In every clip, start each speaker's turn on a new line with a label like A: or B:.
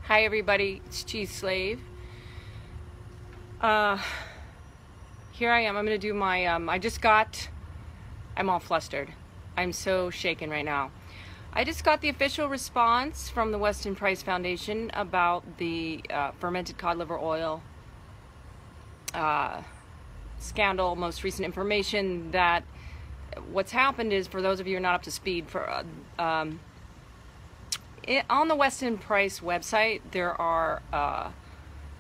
A: Hi everybody, it's Cheese Slave. Here I am. I'm gonna do my, I'm all flustered. I'm so shaken right now. I just got the official response from the Weston Price Foundation about the fermented cod liver oil scandal. Most recent information that what's happened is, for those of you who are not up to speed, on the Weston Price website, there are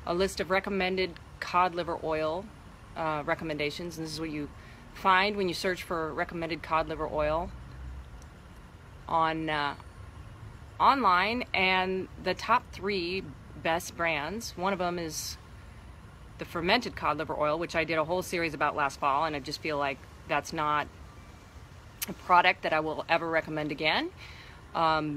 A: a list of recommended cod liver oil recommendations, and this is what you find when you search for recommended cod liver oil on online. And the top 3 best brands, one of them is the fermented cod liver oil, which I did a whole series about last fall, and I just feel like that's not a product that I will ever recommend again.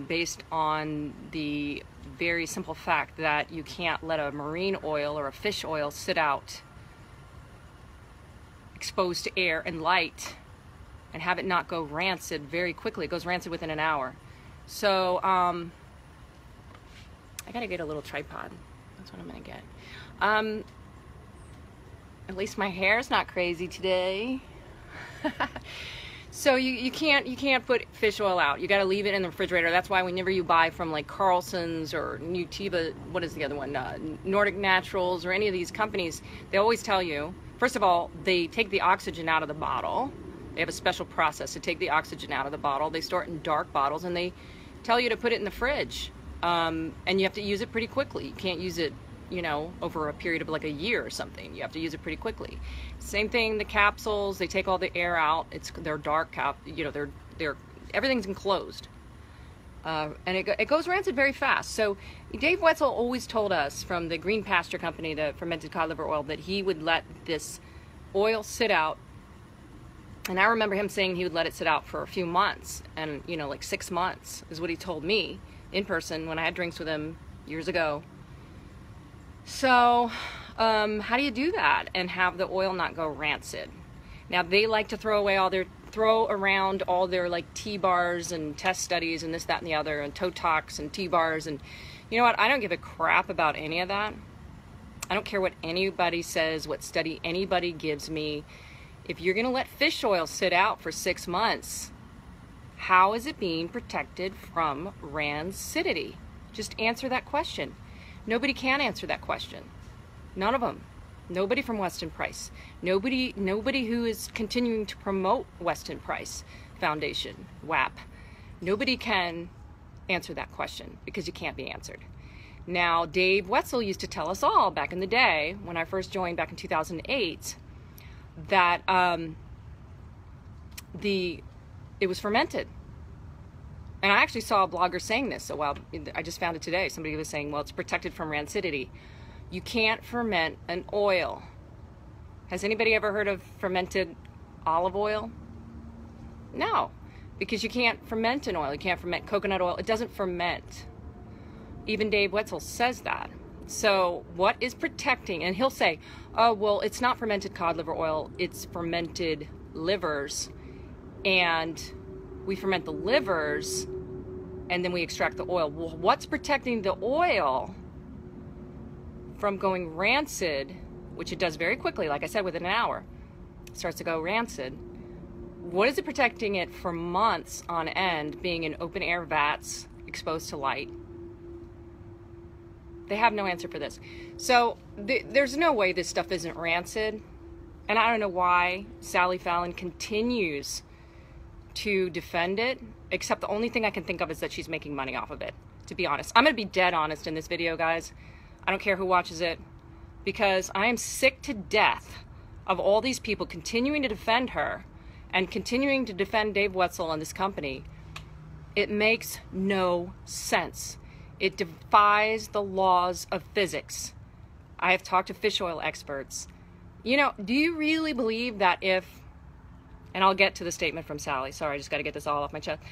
A: Based on the very simple fact that you can't let a marine oil or a fish oil sit out exposed to air and light and have it not go rancid very quickly. It goes rancid within an hour. So I gotta get a little tripod. That's what I'm gonna get. At least my hair's not crazy today. So you can't put fish oil out. You got to leave it in the refrigerator. That's why whenever you buy from like Carlson's or Nutiva, what is the other one, Nordic Naturals, or any of these companies, they always tell you, first of all, they take the oxygen out of the bottle. They have a special process to take the oxygen out of the bottle. They store it in dark bottles, and they tell you to put it in the fridge. And you have to use it pretty quickly. You can't use it, you know, over a period of like a year or something. You have to use it pretty quickly. Same thing, the capsules, they take all the air out. They're dark you know, they're everything's enclosed. And it goes rancid very fast. So Dave Wetzel always told us from the Green Pasture company, the fermented cod liver oil, that he would let this oil sit out. And I remember him saying he would let it sit out for a few months, and you know, like 6 months is what he told me in person when I had drinks with him years ago. So how do you do that and have the oil not go rancid? Now, they like to throw around all their like T-bars and test studies and this, that, and the other, and toe talks and T-bars, and you know what? I don't give a crap about any of that. I don't care what anybody says, what study anybody gives me. If you're gonna let fish oil sit out for 6 months, how is it being protected from rancidity? Just answer that question. Nobody can answer that question. None of them. Nobody from Weston Price. Nobody who is continuing to promote Weston Price Foundation, WAPF. Nobody can answer that question because it can't be answered. Now, Dave Wetzel used to tell us all back in the day, when I first joined back in 2008, that it was fermented. And I actually saw a blogger saying this, so I just found it today. Somebody was saying, well, it's protected from rancidity. You can't ferment an oil. Has anybody ever heard of fermented olive oil? No, because you can't ferment an oil. You can't ferment coconut oil. It doesn't ferment. Even Dave Wetzel says that. So what is protecting? And he'll say, oh, well, it's not fermented cod liver oil. It's fermented livers. And we ferment the livers, and then we extract the oil. Well, what's protecting the oil from going rancid, which it does very quickly, like I said, within an hour, it starts to go rancid. What is it protecting it for months on end, being in open air vats, exposed to light? They have no answer for this. So there's no way this stuff isn't rancid. And I don't know why Sally Fallon continues to defend it, except the only thing I can think of is that she's making money off of it, to be honest. I'm going to be dead honest in this video, guys. I don't care who watches it, because I am sick to death of all these people continuing to defend her and continuing to defend Dave Wetzel and this company. It makes no sense. It defies the laws of physics. I have talked to fish oil experts. You know, do you really believe that if, and I'll get to the statement from Sally, sorry, I just got to get this all off my chest.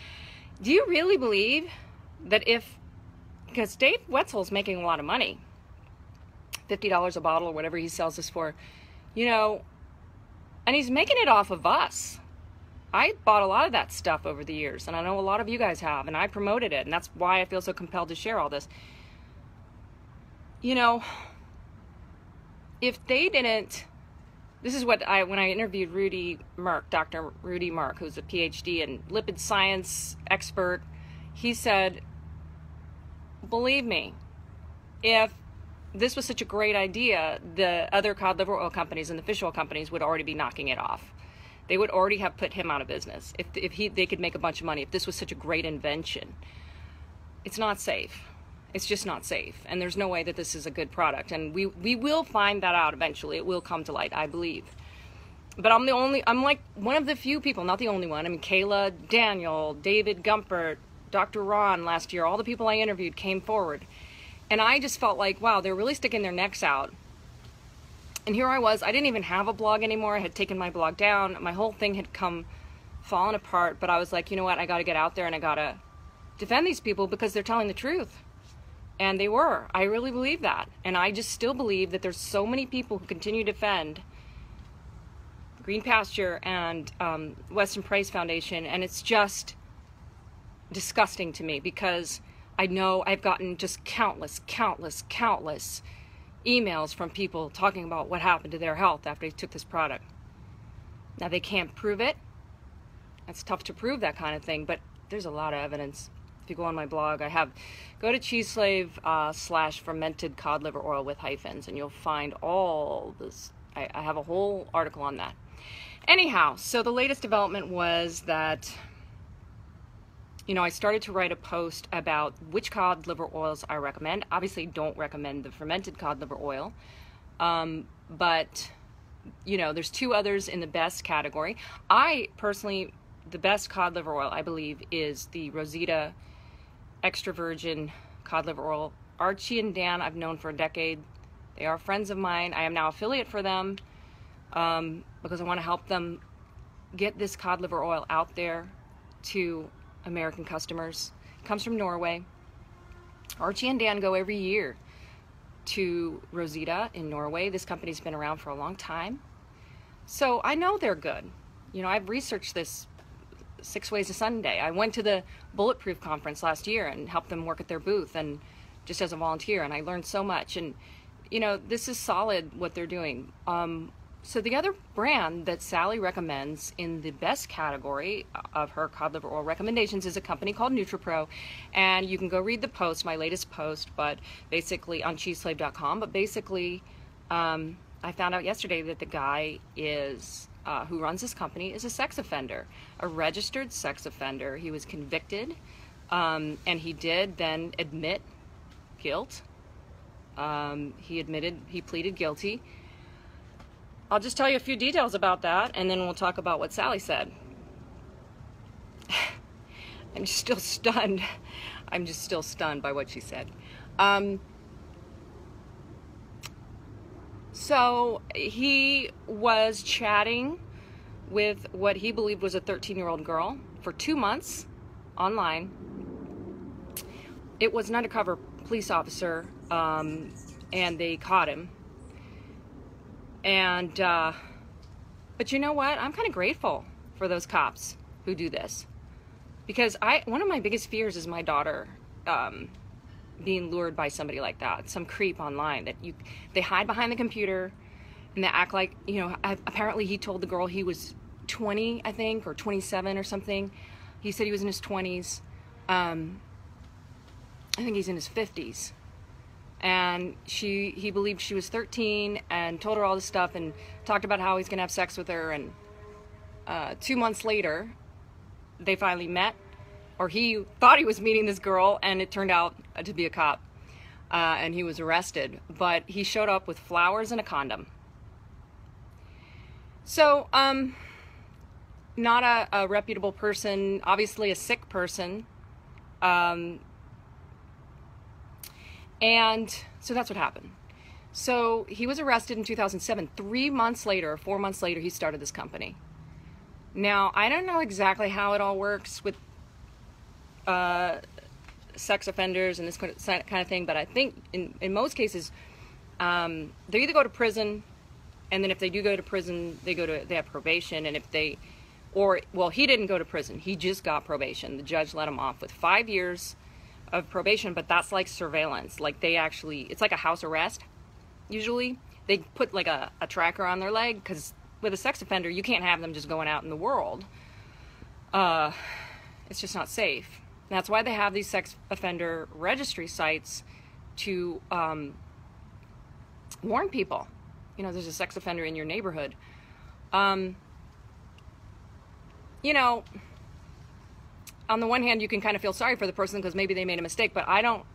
A: Do you really believe that if, because Dave Wetzel's making a lot of money, $50 a bottle or whatever he sells this for, you know, and he's making it off of us. I bought a lot of that stuff over the years, and I know a lot of you guys have, and I promoted it, and that's why I feel so compelled to share all this. you know, if they didn't, this is what when I interviewed Rudy Merck, Dr. Rudy Merck, who's a PhD and lipid science expert, he said, believe me, if this was such a great idea, the other cod liver oil companies and the fish oil companies would already be knocking it off. They would already have put him out of business if they could make a bunch of money. If this was such a great invention, it's not safe. It's just not safe, and there's no way that this is a good product. And we will find that out eventually. It will come to light, I believe. But I'm like one of the few people, not the only one. I mean, Kayla, Daniel, David Gumpert, Dr. Ron last year, all the people I interviewed came forward. And I just felt like, wow, they're really sticking their necks out. And here I was, I didn't even have a blog anymore. I had taken my blog down. My whole thing had fallen apart. But I was like, you know what, I got to get out there and I got to defend these people because they're telling the truth. And they were. I really believe that. And I just still believe that there's so many people who continue to defend Green Pasture and Weston Price Foundation. And it's just disgusting to me because I know I've gotten just countless emails from people talking about what happened to their health after they took this product. Now, they can't prove it. It's tough to prove that kind of thing, but there's a lot of evidence. If you go on my blog, go to CheeseSlave / fermented cod liver oil with hyphens, and you'll find all this. I have a whole article on that. Anyhow, so the latest development was that, you know, I started to write a post about which cod liver oils I recommend. Obviously, don't recommend the fermented cod liver oil, but, you know, there's two others in the best category. I personally, the best cod liver oil, I believe, is the Rosita extra virgin cod liver oil. Archie and Dan I've known for a decade. They are friends of mine. I am now affiliate for them because I want to help them get this cod liver oil out there to American customers. It comes from Norway. Archie and Dan go every year to Rosita in Norway. This company's been around for a long time. So I know they're good. You know, I've researched this 6 ways to Sunday. I went to the Bulletproof conference last year and helped them work at their booth and just as a volunteer, and I learned so much. And, you know, this is solid what they're doing. So the other brand that Sally recommends in the best category of her cod liver oil recommendations is a company called NutraPro. And you can go read the post, my latest post, but basically on cheeseslave.com. But basically, I found out yesterday that the guy is who runs this company is a sex offender, a registered sex offender. He was convicted, and he did then admit guilt. He pleaded guilty. I'll just tell you a few details about that, and then we'll talk about what Sally said. I'm still stunned. I'm just still stunned by what she said. So he was chatting with what he believed was a 13-year-old girl for 2 months online. It was an undercover police officer, and they caught him. And, but you know what? I'm kind of grateful for those cops who do this. Because one of my biggest fears is my daughter being lured by somebody like that, some creep online that they hide behind the computer and they act like, you know, apparently he told the girl he was 20, I think, or 27 or something. He said he was in his 20s. I think he's in his 50s. And he believed she was 13 and told her all this stuff and talked about how he's going to have sex with her. And 2 months later, they finally met, or he thought he was meeting this girl, and it turned out to be a cop. And he was arrested. But he showed up with flowers and a condom. So, not a reputable person, obviously a sick person. And so that's what happened. So he was arrested in 2007. 3 months later, or 4 months later, he started this company. Now, I don't know exactly how it all works with sex offenders and this kind of thing, but I think in most cases, they either go to prison, and then if they do go to prison, they have probation, and if they, well, he didn't go to prison. He just got probation. The judge let him off with 5 years of probation, but that's like surveillance. Like they actually, it's like a house arrest. Usually they put like a tracker on their leg, because with a sex offender, you can't have them just going out in the world. It's just not safe. And that's why they have these sex offender registry sites to warn people. You know, there's a sex offender in your neighborhood. You know, on the one hand, you can kind of feel sorry for the person because maybe they made a mistake, but I don't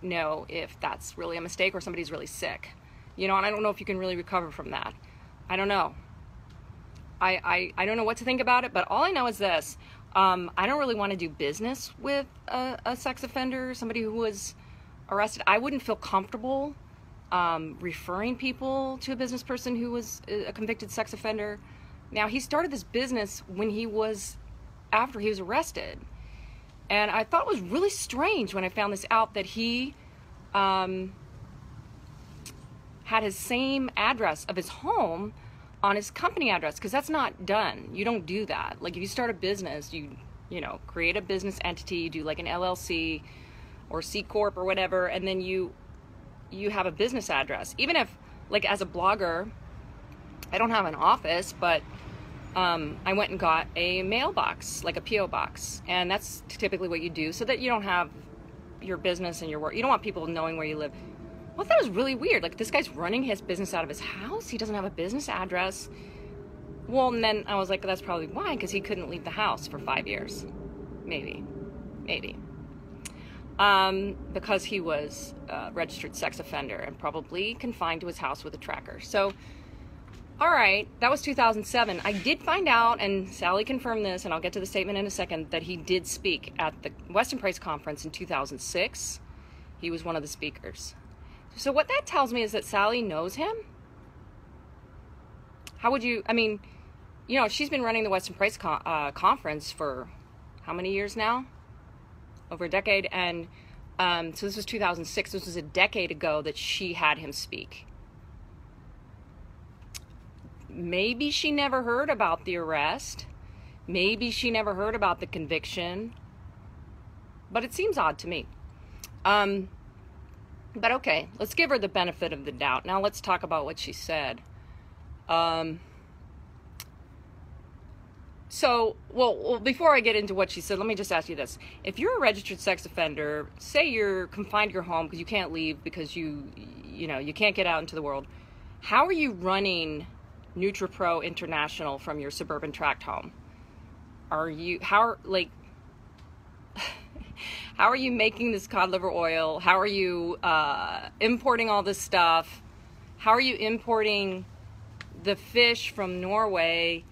A: know if that's really a mistake or somebody's really sick. You know, and I don't know if you can really recover from that. I don't know. I don't know what to think about it, but all I know is this. I don't really want to do business with a sex offender, somebody who was arrested. I wouldn't feel comfortable referring people to a business person who was a convicted sex offender. Now, he started this business after he was arrested. And I thought it was really strange when I found this out, that he had his same address of his home on his company address, because that's not done. You don't do that. Like, if you start a business, you know, create a business entity, you do like an LLC or C Corp or whatever, and then you have a business address. Even if, like, as a blogger, I don't have an office, but I went and got a mailbox, like a P.O. box, and that's typically what you do so that you don't have your business and your work. You don't want people knowing where you live. Well, I thought it was really weird. Like, this guy's running his business out of his house. He doesn't have a business address. Well, and then I was like, that's probably why, because he couldn't leave the house for 5 years. Maybe. Because he was a registered sex offender and probably confined to his house with a tracker. So, all right, that was 2007. I did find out, and Sally confirmed this, and I'll get to the statement in a second, that he did speak at the Weston Price Conference in 2006. He was one of the speakers. So what that tells me is that Sally knows him. How would you, I mean, you know, she's been running the Weston Price Conference for how many years now? Over a decade. And so this was 2006. This was a decade ago that she had him speak. Maybe she never heard about the arrest. Maybe she never heard about the conviction. But it seems odd to me. But okay, let's give her the benefit of the doubt. Now let's talk about what she said. So, well, before I get into what she said, let me just ask you this. If you're a registered sex offender, say you're confined to your home because you can't leave because you can't get out into the world, how are you running NutraPro International from your suburban tract home? How are you making this cod liver oil? How are you importing all this stuff? How are you importing the fish from Norway,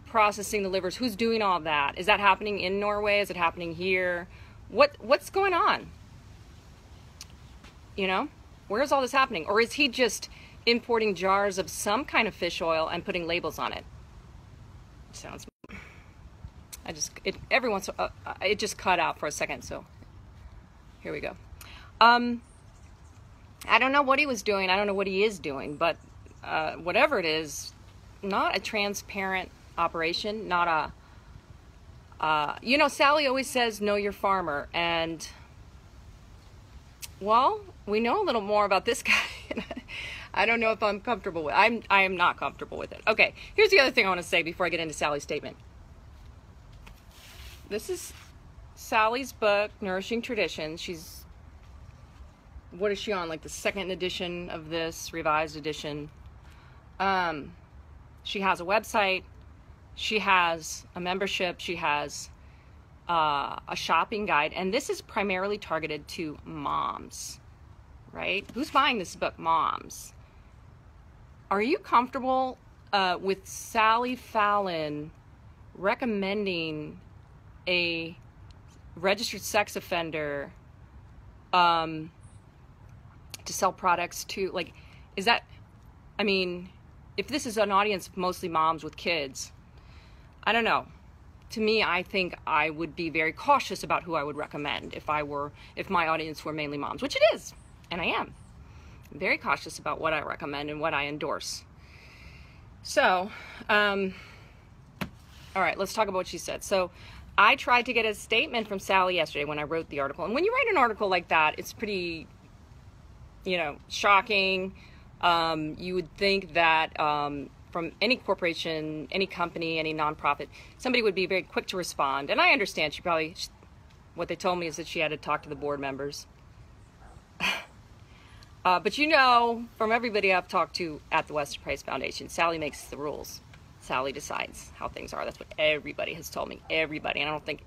A: processing the livers? Who's doing all that? Is that happening in Norway? Is it happening here? What's going on? You know, where's all this happening? Or is he just importing jars of some kind of fish oil and putting labels on it? Sounds. It just cut out for a second, so here we go. I don't know what he was doing. I don't know what he is doing, but whatever it is, not a transparent operation, not a, you know, Sally always says, know your farmer. And, well, we know a little more about this guy. I don't know if I'm comfortable with it. I am not comfortable with it. Okay, here's the other thing I want to say before I get into Sally's statement. This is Sally's book, Nourishing Traditions. What is she on? Like the second edition of this, revised edition. She has a website. She has a membership. She has a shopping guide. And this is primarily targeted to moms, right? Who's buying this book? Moms. Are you comfortable with Sally Fallon recommending a registered sex offender to sell products to, like, is that, I mean, if this is an audience of mostly moms with kids, I don't know. To me, I think I would be very cautious about who I would recommend if my audience were mainly moms, which it is, and I am. I'm very cautious about what I recommend and what I endorse. So, all right, let's talk about what she said. So, I tried to get a statement from Sally yesterday when I wrote the article. And when you write an article like that, it's pretty, you know, shocking. You would think that from any corporation, any company, any nonprofit, somebody would be very quick to respond. And I understand she probably, what they told me is that she had to talk to the board members. But you know, from everybody I've talked to at the Weston Price Foundation, Sally makes the rules. Sally decides how things are. That's what everybody has told me. Everybody. And I don't think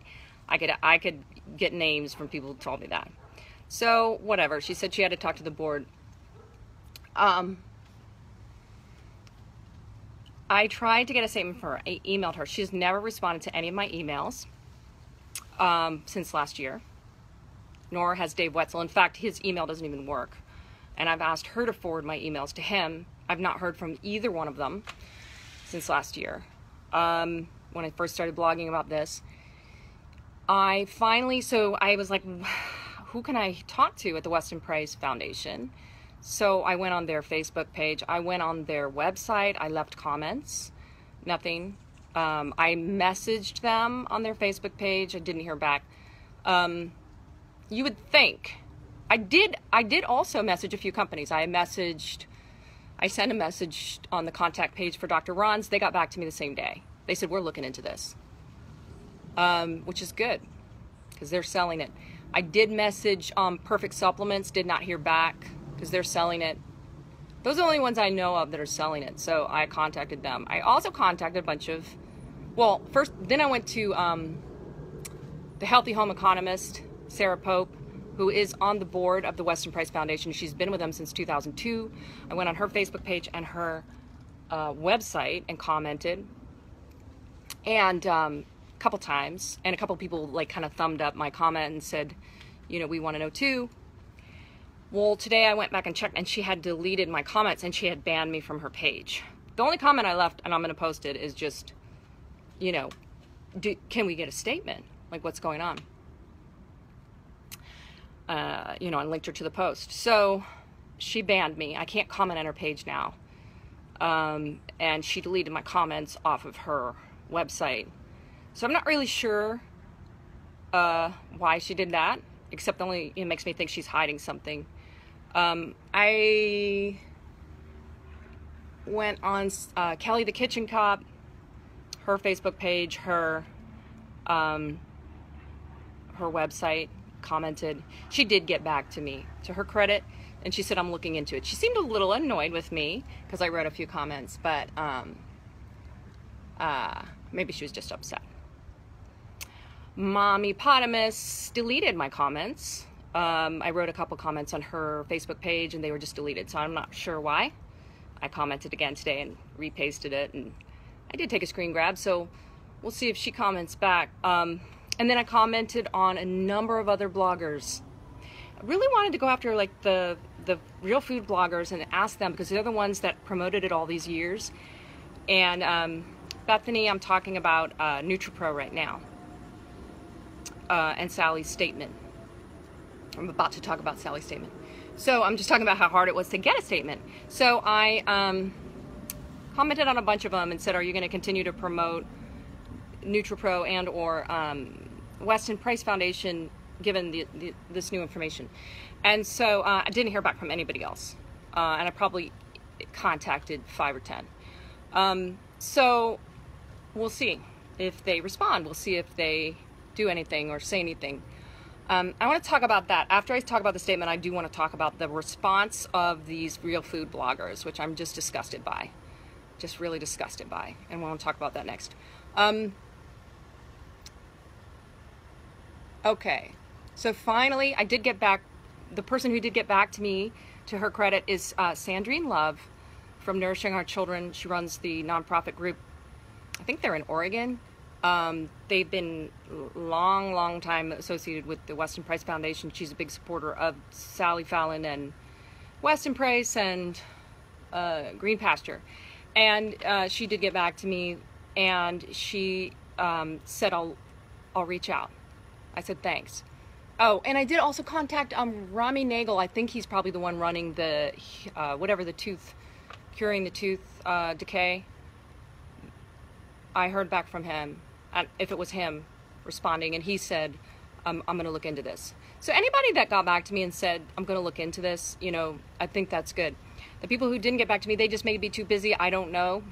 A: I could get names from people who told me that. So, whatever. She said she had to talk to the board. I tried to get a statement from her. I emailed her. She's never responded to any of my emails since last year. Nor has Dave Wetzel. In fact, his email doesn't even work. And I've asked her to forward my emails to him. I've not heard from either one of them since last year. When I first started blogging about this, I was like, who can I talk to at the Weston Price Foundation? So I went on their Facebook page. I went on their website. I left comments. Nothing. I messaged them on their Facebook page. I didn't hear back. You would think. I did also message a few companies. I sent a message on the contact page for Dr. Ron's. They got back to me the same day. They said, we're looking into this, which is good because they're selling it. I did message Perfect Supplements, did not hear back because they're selling it. Those are the only ones I know of that are selling it, so I contacted them. I also contacted a bunch of, then I went to the Healthy Home economist, Sarah Pope, who is on the board of the Weston Price Foundation. She's been with them since 2002. I went on her Facebook page and her website and commented, and a couple times, and a couple people like kind of thumbed up my comment and said, you know, we want to know too. Well, today I went back and checked, and she had deleted my comments, and she had banned me from her page. The only comment I left, and I'm going to post it, is just, you know, can we get a statement? Like, what's going on? You know, and linked her to the post. So she banned me. I can't comment on her page now. And she deleted my comments off of her website. So I'm not really sure why she did that, except it makes me think she's hiding something. I went on Kelly the Kitchen Cop, her Facebook page, her website, commented. She did get back to me, to her credit, and she said, I'm looking into it. She seemed a little annoyed with me because I wrote a few comments, but maybe she was just upset. Mommy Potamus deleted my comments. I wrote a couple comments on her Facebook page and they were just deleted, so I'm not sure why. I commented again today and repasted it, and I did take a screen grab, so we'll see if she comments back. And then I commented on a number of other bloggers. I really wanted to go after like the real food bloggers and ask them, because they're the ones that promoted it all these years. And Bethany, I'm talking about NutraPro right now, and Sally's statement. I'm about to talk about Sally's statement. So I'm just talking about how hard it was to get a statement. So I commented on a bunch of them and said, are you going to continue to promote NutraPro and or Weston Price Foundation given this new information? And so I didn't hear back from anybody else. And I probably contacted 5 or 10. So we'll see if they respond. We'll see if they do anything or say anything. I want to talk about that. After I talk about the statement, I do want to talk about the response of these real food bloggers, which I'm just disgusted by. Just really disgusted by. And we'll talk about that next. Okay. So finally, I did get back. The person who did get back to me, to her credit, is Sandrine Love from Nourishing Our Children. She runs the nonprofit group. I think they're in Oregon. They've been long time associated with the Weston Price Foundation. She's a big supporter of Sally Fallon and Weston Price and Green Pasture. And she did get back to me, and she said, I'll reach out. I said, thanks. Oh, and I did also contact Rami Nagel. I think he's probably the one running the, curing the tooth decay. I heard back from him. If it was him, responding, and he said, I'm going to look into this. So anybody that got back to me and said, I'm going to look into this, you know, I think that's good. The people who didn't get back to me, they just may be too busy. I don't know.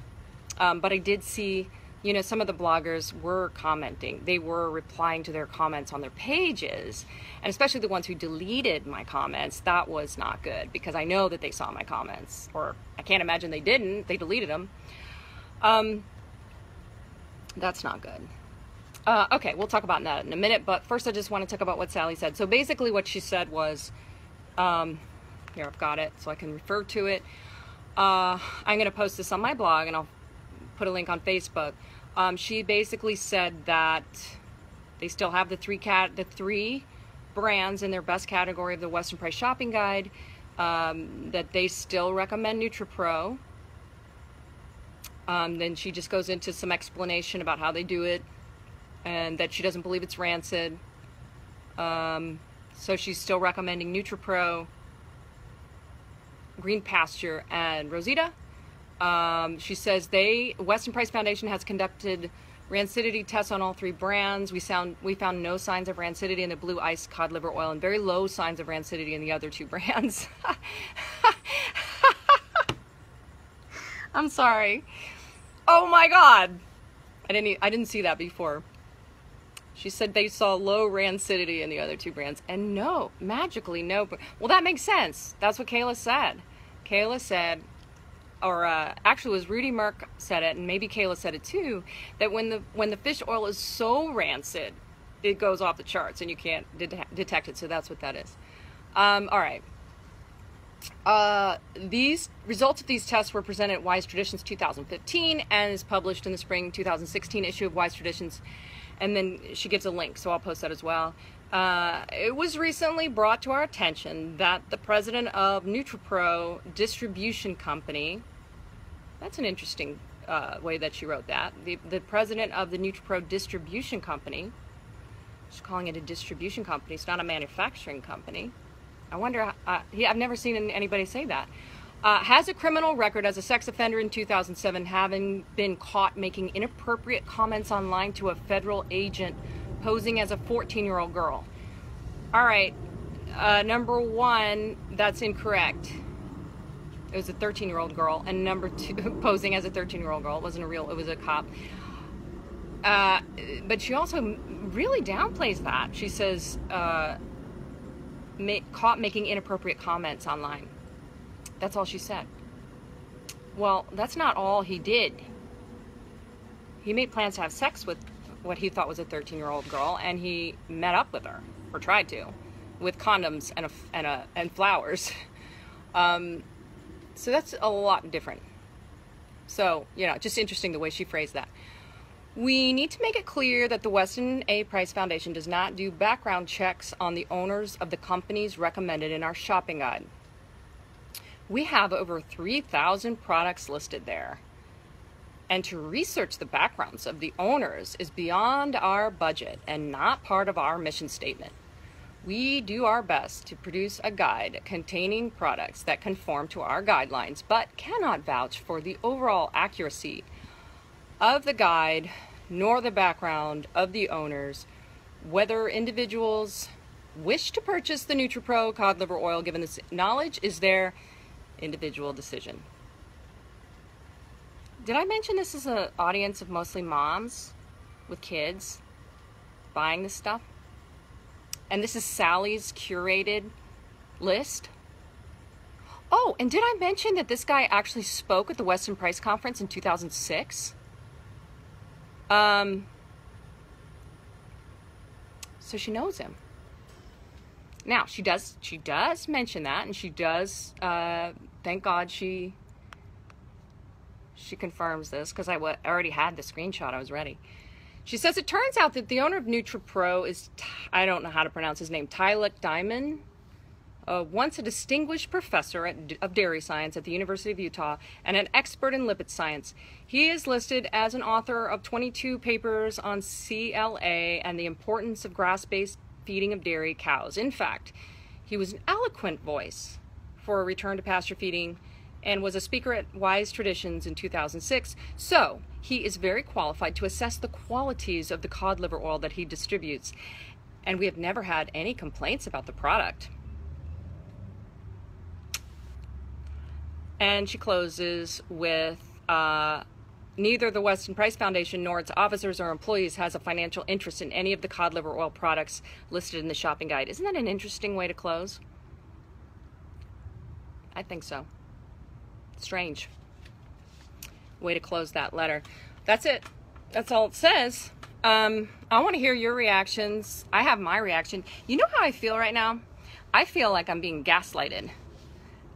A: But I did see, you know, some of the bloggers were commenting. They were replying to their comments on their pages, and especially the ones who deleted my comments. That was not good, because I know that they saw my comments, or I can't imagine they didn't. They deleted them. That's not good. Okay, we'll talk about that in a minute, but first I just want to talk about what Sally said. So basically what she said was, here, I've got it so I can refer to it. I'm going to post this on my blog, and I'll put a link on Facebook. She basically said that they still have the three brands in their best category of the Weston Price Shopping Guide, that they still recommend NutraPro. Then she just goes into some explanation about how they do it, and that she doesn't believe it's rancid. So she's still recommending NutraPro, Green Pasture, and Rosita. She says Weston Price Foundation has conducted rancidity tests on all three brands. We found no signs of rancidity in the Blue Ice Cod Liver Oil and very low signs of rancidity in the other two brands. I'm sorry. Oh my God. I didn't see that before. She said they saw low rancidity in the other two brands, and no, magically no. Well, that makes sense. That's what Kayla said. Kayla said, or actually it was Rudy Merck said it, and maybe Kayla said it too, that when the fish oil is so rancid, it goes off the charts and you can't detect it. So that's what that is. All right. These results of these tests were presented at Wise Traditions 2015 and is published in the spring 2016 issue of Wise Traditions. And then she gives a link, so I'll post that as well. It was recently brought to our attention that the president of NutraPro Distribution Company, that's an interesting way that she wrote that. The president of the NutraPro Distribution Company, she's calling it a distribution company, it's not a manufacturing company. I wonder, I've never seen anybody say that. Has a criminal record as a sex offender in 2007, having been caught making inappropriate comments online to a federal agent posing as a 14-year-old girl. All right, number one, that's incorrect. It was a 13-year-old girl, and number two, posing as a 13-year-old girl. It wasn't it was a cop. But she also really downplays that. She says, caught making inappropriate comments online. That's all she said. Well, that's not all he did. He made plans to have sex with what he thought was a 13-year-old girl, and he met up with her, or tried to, with condoms and flowers. So that's a lot different. So, you know, just interesting the way she phrased that. We need to make it clear that the Weston A. Price Foundation does not do background checks on the owners of the companies recommended in our shopping guide. We have over 3,000 products listed there. And to research the backgrounds of the owners is beyond our budget and not part of our mission statement. We do our best to produce a guide containing products that conform to our guidelines, but cannot vouch for the overall accuracy of the guide, nor the background of the owners, whether individuals wish to purchase the NutraPro Cod Liver Oil. Given this knowledge is their individual decision. Did I mention this is an audience of mostly moms with kids buying this stuff? And this is Sally's curated list. Oh, and did I mention that this guy actually spoke at the Weston Price Conference in 2006? So she knows him. Now, she does mention that, and she does, thank God she confirms this, because I already had the screenshot, I was ready. She says, it turns out that the owner of NutraPro is, I don't know how to pronounce his name, Tilak Dhiman, once a distinguished professor of dairy science at the University of Utah and an expert in lipid science. He is listed as an author of 22 papers on CLA and the importance of grass-based feeding of dairy cows. In fact, he was an eloquent voice for a return to pasture feeding and was a speaker at Wise Traditions in 2006. So he is very qualified to assess the qualities of the cod liver oil that he distributes. And we have never had any complaints about the product. And she closes with, neither the Weston Price Foundation nor its officers or employees has a financial interest in any of the cod liver oil products listed in the shopping guide. Isn't that an interesting way to close? I think so. Strange way to close that letter. That's it. That's all it says. I want to hear your reactions. I have my reaction. You know how I feel right now? I feel like I'm being gaslighted.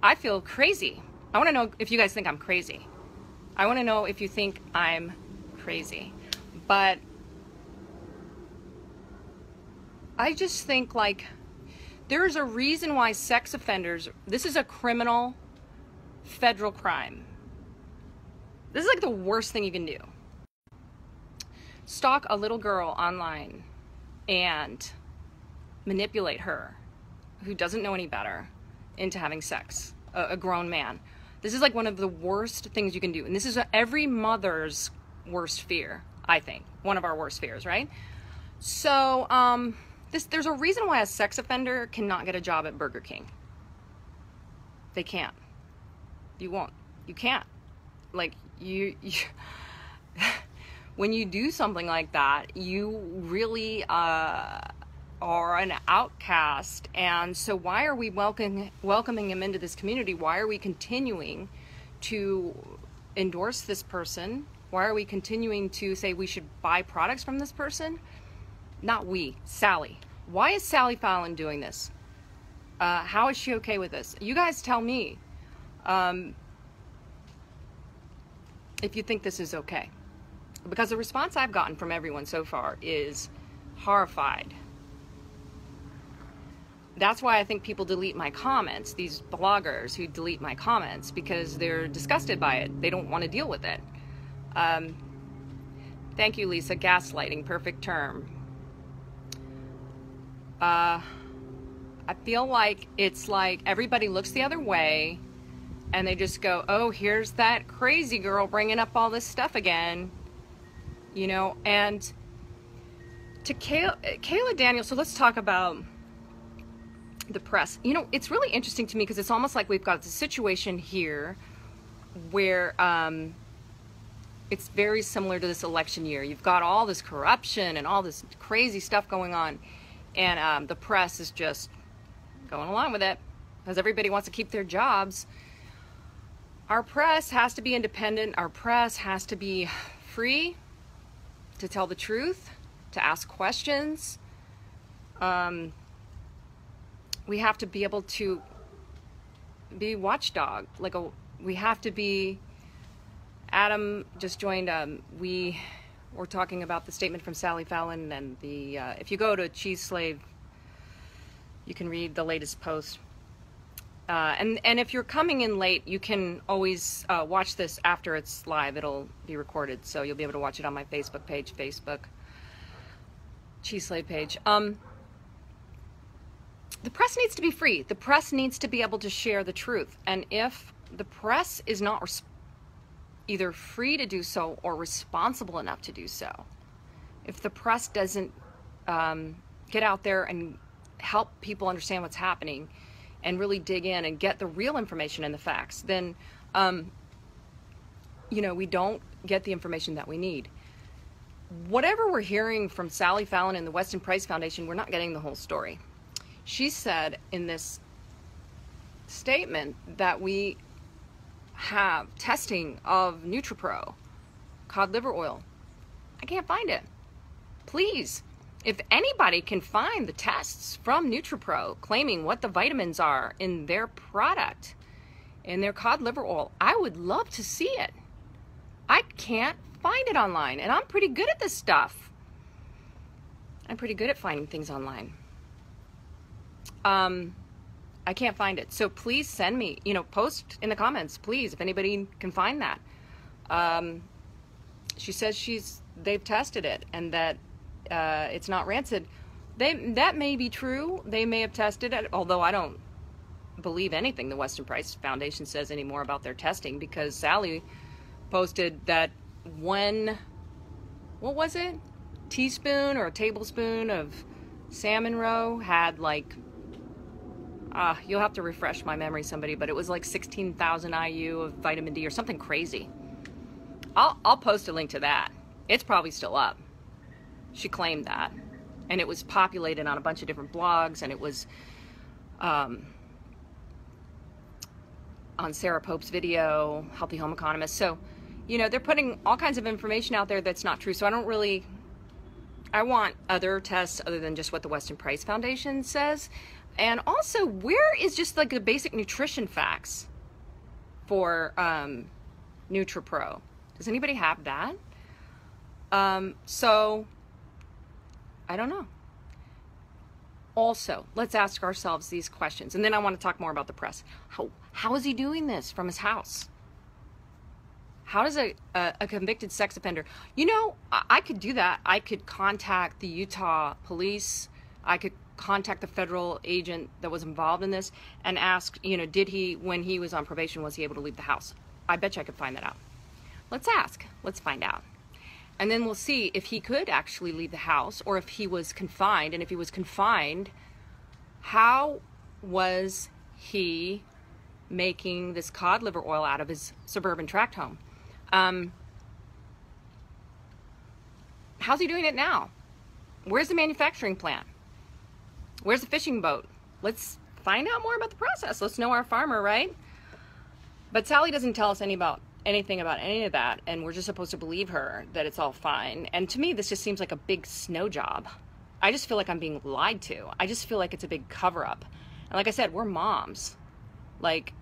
A: I feel crazy. I want to know if you guys think I'm crazy. I want to know if you think I'm crazy. But I just think, like, there's a reason why sex offenders, this is a criminal federal crime. This is like the worst thing you can do. Stalk a little girl online and manipulate her, who doesn't know any better, into having sex, a grown man. This is like one of the worst things you can do. And this is every mother's worst fear, I think. One of our worst fears, right? So, there's a reason why a sex offender cannot get a job at Burger King. They can't. You won't. You can't. Like, you when you do something like that, you really are an outcast. And so why are we welcoming him into this community? Why are we continuing to endorse this person? Why are we continuing to say we should buy products from this person? Not we, Sally. Why is Sally Fallon doing this? How is she okay with this? You guys tell me if you think this is okay. Because the response I've gotten from everyone so far is horrified. That's why I think people delete my comments, these bloggers who delete my comments, because they're disgusted by it. They don't want to deal with it. Thank you, Lisa. Gaslighting, perfect term. I feel like it's like everybody looks the other way and they just go, oh, here's that crazy girl bringing up all this stuff again. You know, and to Kayla Daniels, so let's talk about the press. You know, it's really interesting to me because it's almost like we've got the situation here where it's very similar to this election year. You've got all this corruption and all this crazy stuff going on, and the press is just going along with it because everybody wants to keep their jobs. Our press has to be independent. Our press has to be free to tell the truth, to ask questions. We have to be able to be watchdog. We have to be. Adam just joined. We were talking about the statement from Sally Fallon and the. If you go to Cheese Slave, you can read the latest post. And if you're coming in late, you can always watch this after it's live. It'll be recorded, so you'll be able to watch it on my Facebook page, Facebook Cheese Slave page. The press needs to be free. The press needs to be able to share the truth. And if the press is not either free to do so or responsible enough to do so, if the press doesn't get out there and help people understand what's happening and really dig in and get the real information and the facts, then, you know, we don't get the information that we need. Whatever we're hearing from Sally Fallon and the Weston Price Foundation, we're not getting the whole story. She said in this statement that we have testing of NutraPro Cod Liver Oil. I can't find it. Please, if anybody can find the tests from NutraPro claiming what the vitamins are in their product, in their cod liver oil, I would love to see it. I can't find it online, and I'm pretty good at this stuff. I'm pretty good at finding things online. I can't find it. So please send me, you know, post in the comments, please, if anybody can find that. She says they've tested it and that it's not rancid. That may be true. They may have tested it, although I don't believe anything the Weston Price Foundation says anymore about their testing, because Sally posted that one, what was it? Teaspoon or a tablespoon of salmon roe had like, you'll have to refresh my memory, somebody, but it was like 16,000 IU of vitamin D or something crazy. I'll post a link to that. It's probably still up. She claimed that. And it was populated on a bunch of different blogs, and it was on Sarah Pope's video, Healthy Home Economist. So, you know, they're putting all kinds of information out there that's not true. So I want other tests other than just what the Weston Price Foundation says. And also, where is just like the basic nutrition facts for NutraPro? Does anybody have that? So, I don't know. Also, let's ask ourselves these questions. And then I want to talk more about the press. How is he doing this from his house? How does a convicted sex offender, you know, I could do that. I could contact the Utah police. I could contact the federal agent that was involved in this and ask, you know, did he, when he was on probation, was he able to leave the house? I bet you I could find that out. Let's ask. Let's find out. And then we'll see if he could actually leave the house, or if he was confined. And if he was confined, how was he making this cod liver oil out of his suburban tract home? How's he doing it now? Where's the manufacturing plant? Where's the fishing boat? Let's find out more about the process. Let's know our farmer, right? But Sally doesn't tell us anything about any of that, and we're just supposed to believe her that it's all fine. And to me, this just seems like a big snow job. I just feel like I'm being lied to. I just feel like it's a big cover-up. And like I said, we're moms. Like,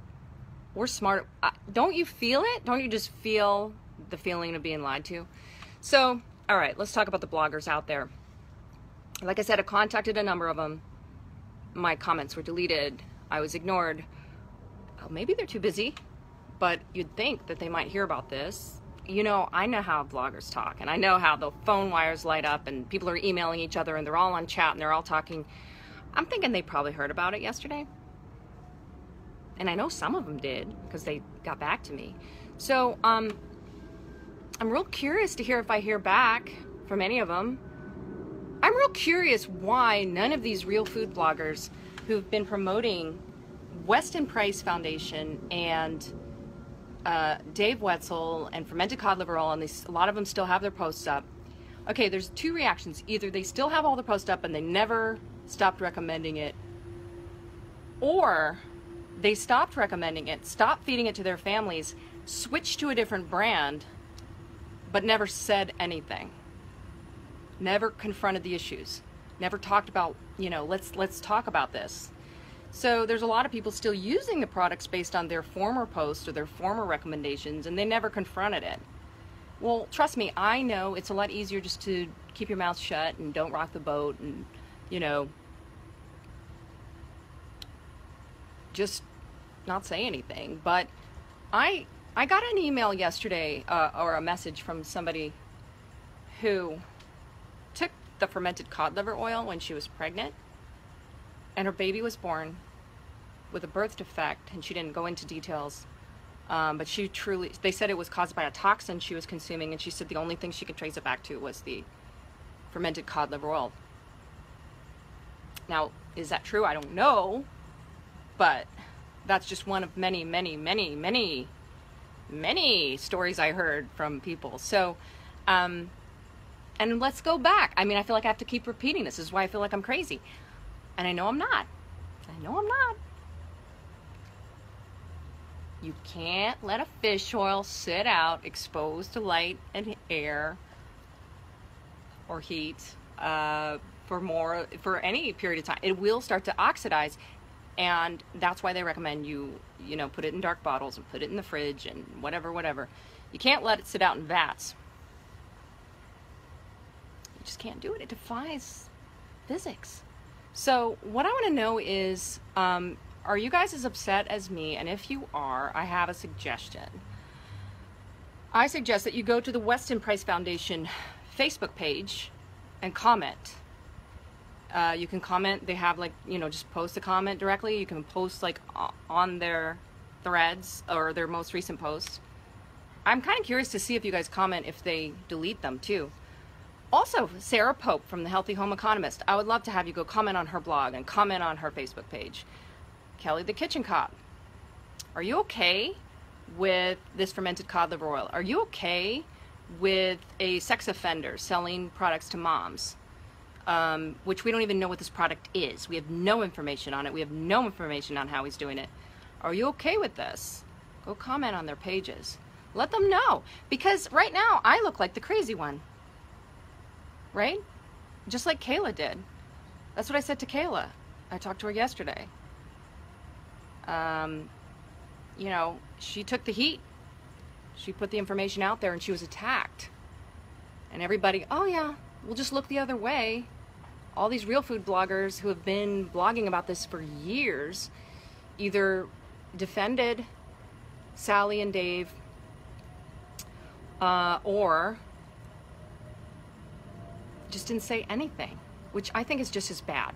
A: we're smart. Don't you feel it? Don't you just feel the feeling of being lied to? So, all right, let's talk about the bloggers out there. Like I said, I contacted a number of them. My comments were deleted. I was ignored. Oh, maybe they're too busy. But you'd think that they might hear about this. You know, I know how bloggers talk, and I know how the phone wires light up and people are emailing each other and they're all on chat and they're all talking. I'm thinking they probably heard about it yesterday. And I know some of them did, because they got back to me. So, I'm real curious to hear if I hear back from any of them. I'm real curious why none of these real food bloggers who've been promoting Weston Price Foundation and Dave Wetzel and fermented cod liver oil, and a lot of them still have their posts up. Okay, there's two reactions. Either they still have all the posts up and they never stopped recommending it, or they stopped recommending it, stopped feeding it to their families, switched to a different brand, but never said anything. Never confronted the issues. Never talked about, you know, let's talk about this. So there's a lot of people still using the products based on their former posts or their former recommendations, and they never confronted it. Well, trust me, I know it's a lot easier just to keep your mouth shut and don't rock the boat and, you know, just not say anything. But I got an email yesterday, or a message from somebody who took the fermented cod liver oil when she was pregnant, and her baby was born with a birth defect, and she didn't go into details, but they said it was caused by a toxin she was consuming, and she said the only thing she could trace it back to was the fermented cod liver oil. Now, is that true? I don't know, but that's just one of many, many, many, many, many stories I heard from people. So, and let's go back. I mean, I feel like I have to keep repeating this. This is why I feel like I'm crazy. And I know I'm not. I know I'm not. You can't let a fish oil sit out exposed to light and air or heat for any period of time. It will start to oxidize, and that's why they recommend you know, put it in dark bottles and put it in the fridge and whatever. You can't let it sit out in vats. You just can't do it. It defies physics. So what I want to know is, are you guys as upset as me? And if you are, I have a suggestion. I suggest that you go to the Weston Price Foundation Facebook page and comment. You can comment. They have, like, you know, just post a comment directly. You can post, like, on their threads or their most recent posts. I'm kind of curious to see if you guys comment if they delete them too. Also, Sarah Pope from the Healthy Home Economist. I would love to have you go comment on her blog and comment on her Facebook page. Kelly the Kitchen Cop. Are you okay with this fermented cod liver oil? Are you okay with a sex offender selling products to moms? Which we don't even know what this product is. We have no information on it. We have no information on how he's doing it. Are you okay with this? Go comment on their pages. Let them know. Because right now, I look like the crazy one. Right? Just like Kayla did. That's what I said to Kayla. I talked to her yesterday. You know, she took the heat. She put the information out there and she was attacked. And everybody, oh yeah, we'll just look the other way. All these real food bloggers who have been blogging about this for years either defended Sally and Dave or just didn't say anything, which I think is just as bad.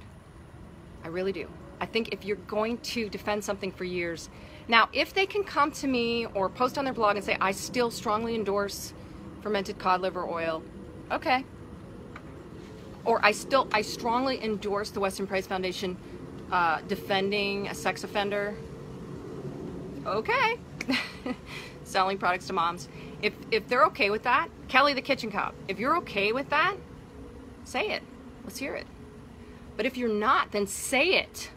A: I really do. I think if you're going to defend something for years, now if they can come to me or post on their blog and say, I still strongly endorse fermented cod liver oil, okay. Or I strongly endorse the Weston Price Foundation defending a sex offender, okay. Selling products to moms. If they're okay with that, Kelly the Kitchen Cop, if you're okay with that, say it. Let's hear it. But if you're not, then say it.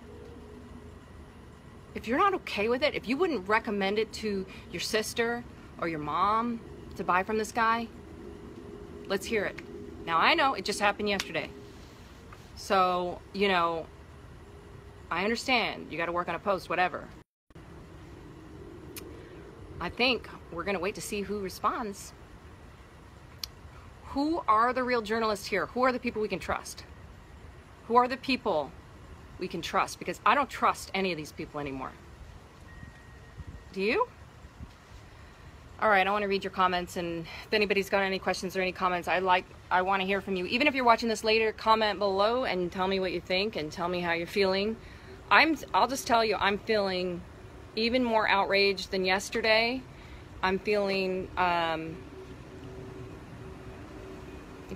A: If you're not okay with it, if you wouldn't recommend it to your sister or your mom to buy from this guy, let's hear it. Now, I know it just happened yesterday. So, you know, I understand. You got to work on a post, whatever. I think we're going to wait to see who responds. Who are the real journalists here? Who are the people we can trust? Who are the people we can trust? Because I don't trust any of these people anymore. Do you? All right, I want to read your comments, and if anybody's got any questions or any comments, I want to hear from you. Even if you're watching this later, comment below and tell me what you think and tell me how you're feeling. I'll just tell you, I'm feeling even more outraged than yesterday. I'm feeling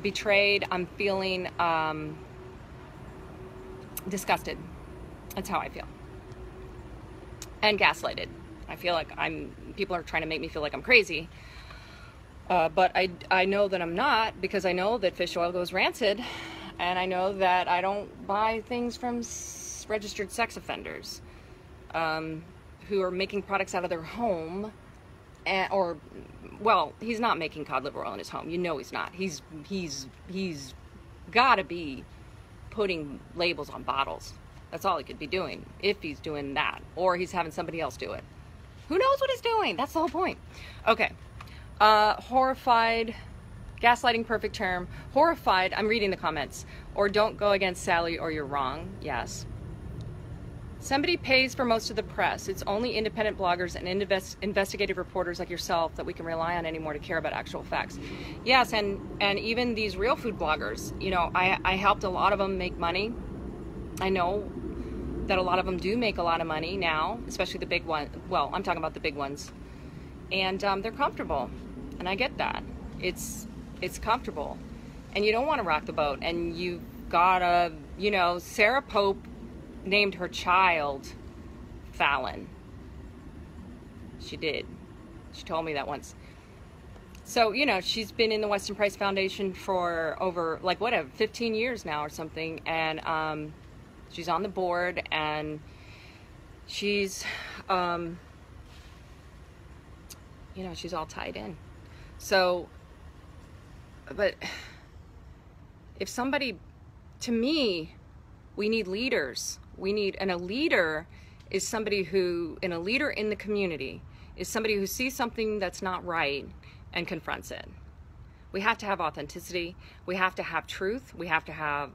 A: betrayed. I'm feeling disgusted. That's how I feel. And gaslighted. I feel like people are trying to make me feel like I'm crazy. But I know that I'm not, because I know that fish oil goes rancid, and I know that I don't buy things from registered sex offenders who are making products out of their home, well, he's not making cod liver oil in his home. You know he's not. He's got to be putting labels on bottles. That's all he could be doing, if he's doing that, or he's having somebody else do it. Who knows what he's doing? That's the whole point. Okay. Horrified. Gaslighting, perfect term. Horrified. I'm reading the comments. Or don't go against Sally or you're wrong. Yes. Somebody pays for most of the press. It's only independent bloggers and investigative reporters like yourself that we can rely on anymore to care about actual facts. Yes, and even these real food bloggers, you know, I helped a lot of them make money. I know that a lot of them do make a lot of money now, especially the big one. Well, I'm talking about the big ones. And they're comfortable. And I get that. It's comfortable. And you don't want to rock the boat. And you gotta, you know, Sarah Pope named her child Fallon. She did. She told me that once. So, you know, she's been in the Weston Price Foundation for over, like, whatever, 15 years now or something. And she's on the board, and she's, you know, she's all tied in. So, but if somebody, to me, we need leaders. And a leader is somebody who, and a leader in the community is somebody who sees something that's not right and confronts it. We have to have authenticity. We have to have truth. We have to have